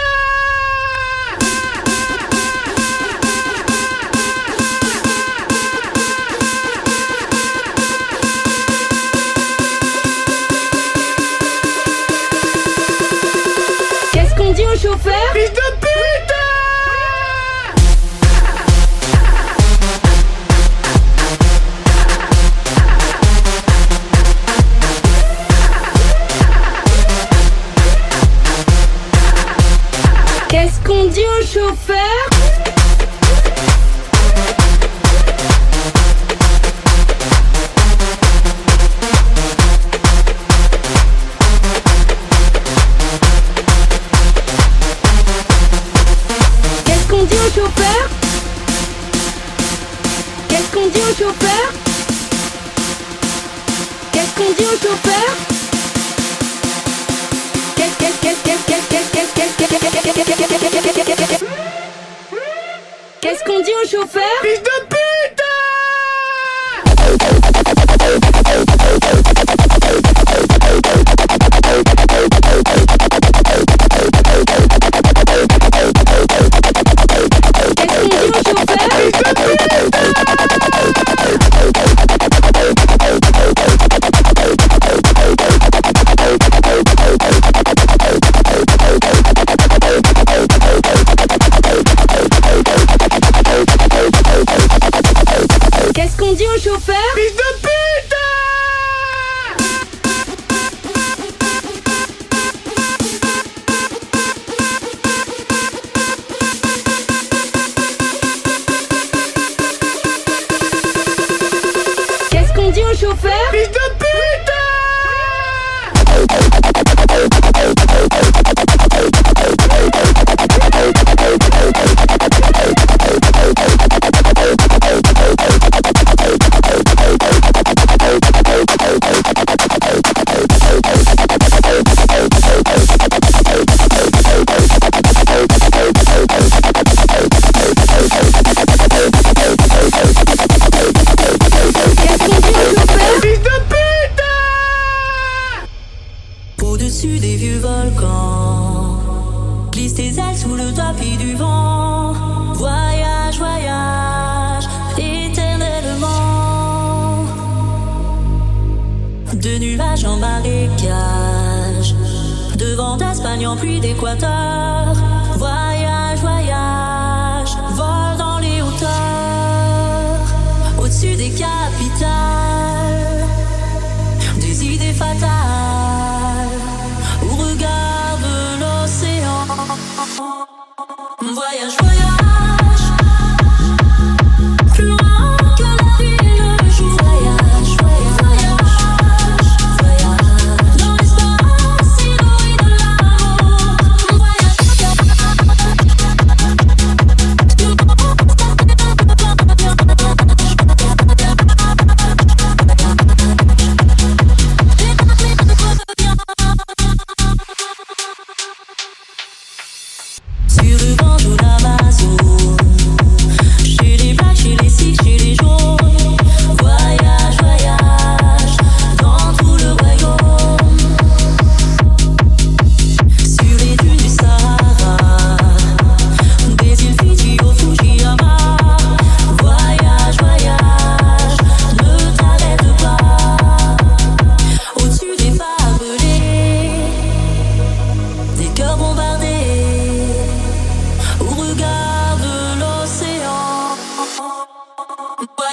S3: Qu'est-ce qu'on dit au chauffeur?
S5: Fils de pute!
S3: Qu'est-ce qu'on dit au chauffeur? Qu'est-ce qu'on dit au chauffeur? Qu'est-ce qu'on dit au chauffeur? Qu'est-ce qu'on dit au chauffeur? Qu'est-ce qu'on dit au chauffeur?
S5: Fils de pute!
S3: Qu'est-ce qu'on dit au chauffeur?
S5: Fils de pute!
S3: Qu'est-ce qu'on dit au chauffeur?
S5: Fils de pute!
S14: Au-dessus des vieux volcans, glisse tes ailes sous le tapis du vent. Voyage, voyage, éternellement. De nuages en marécage, de vent d'Espagne en pluie d'Équateur. Voyage, voyage, vol dans les hauteurs. Au-dessus des capitales, des idées fatales. Au regard de l'océan. Voyage, voyage, plus loin que la nuit et le jour. Voyage.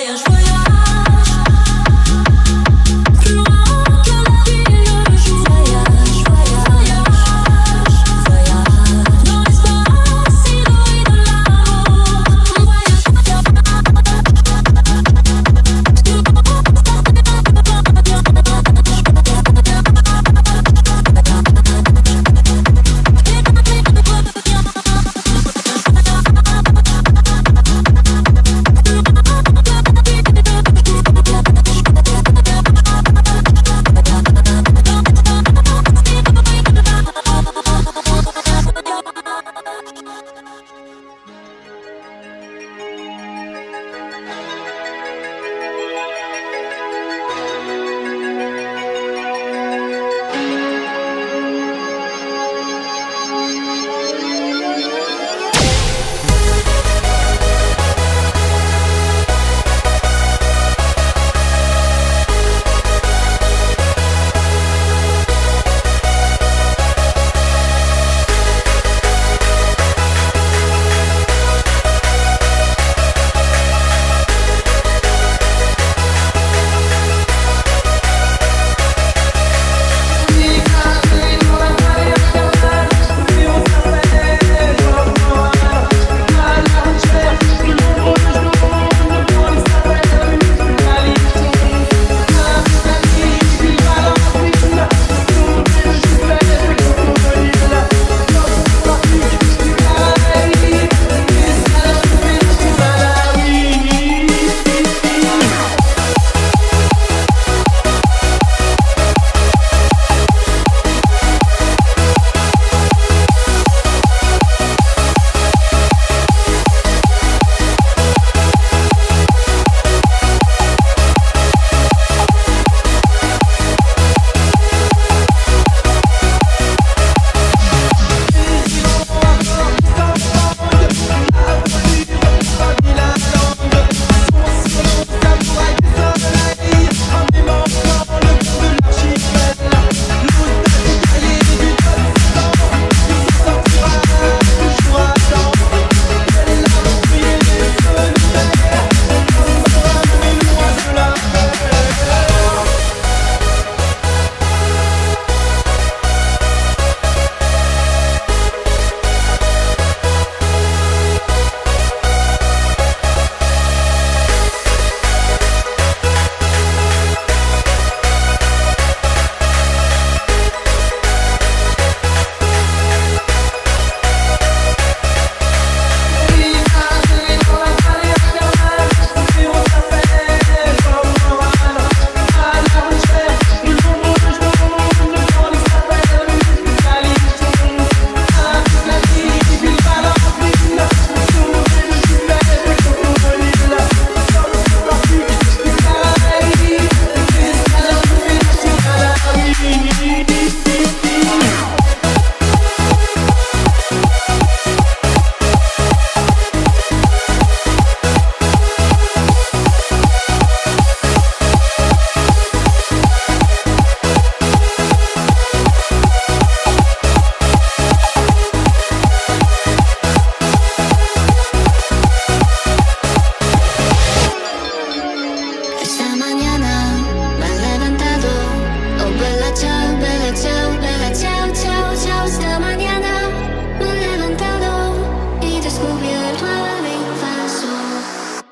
S14: voyage, voyage. Plus loin que la vie et le jour. Voyage, voyage, voyage. Dans l'espace inouï de l'amour.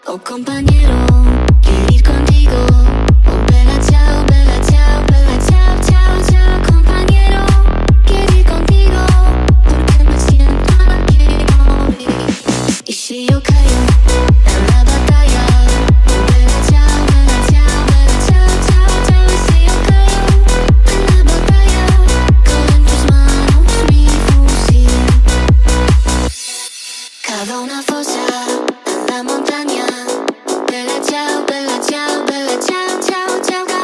S8: Oh compañero, quiero ir contigo. Oh bella ciao, bella ciao, bella ciao, ciao, ciao. Compañero, quiero ir contigo porque me siento que morir. Y si yo caigo en la batalla, oh bella ciao, bella ciao, bella ciao, ciao, ciao. Y si yo caigo en la batalla, con en tus manos mi fusil. Cava una fosa en la montaña. Bella ciao, bella ciao, bella ciao, ciao, ciao.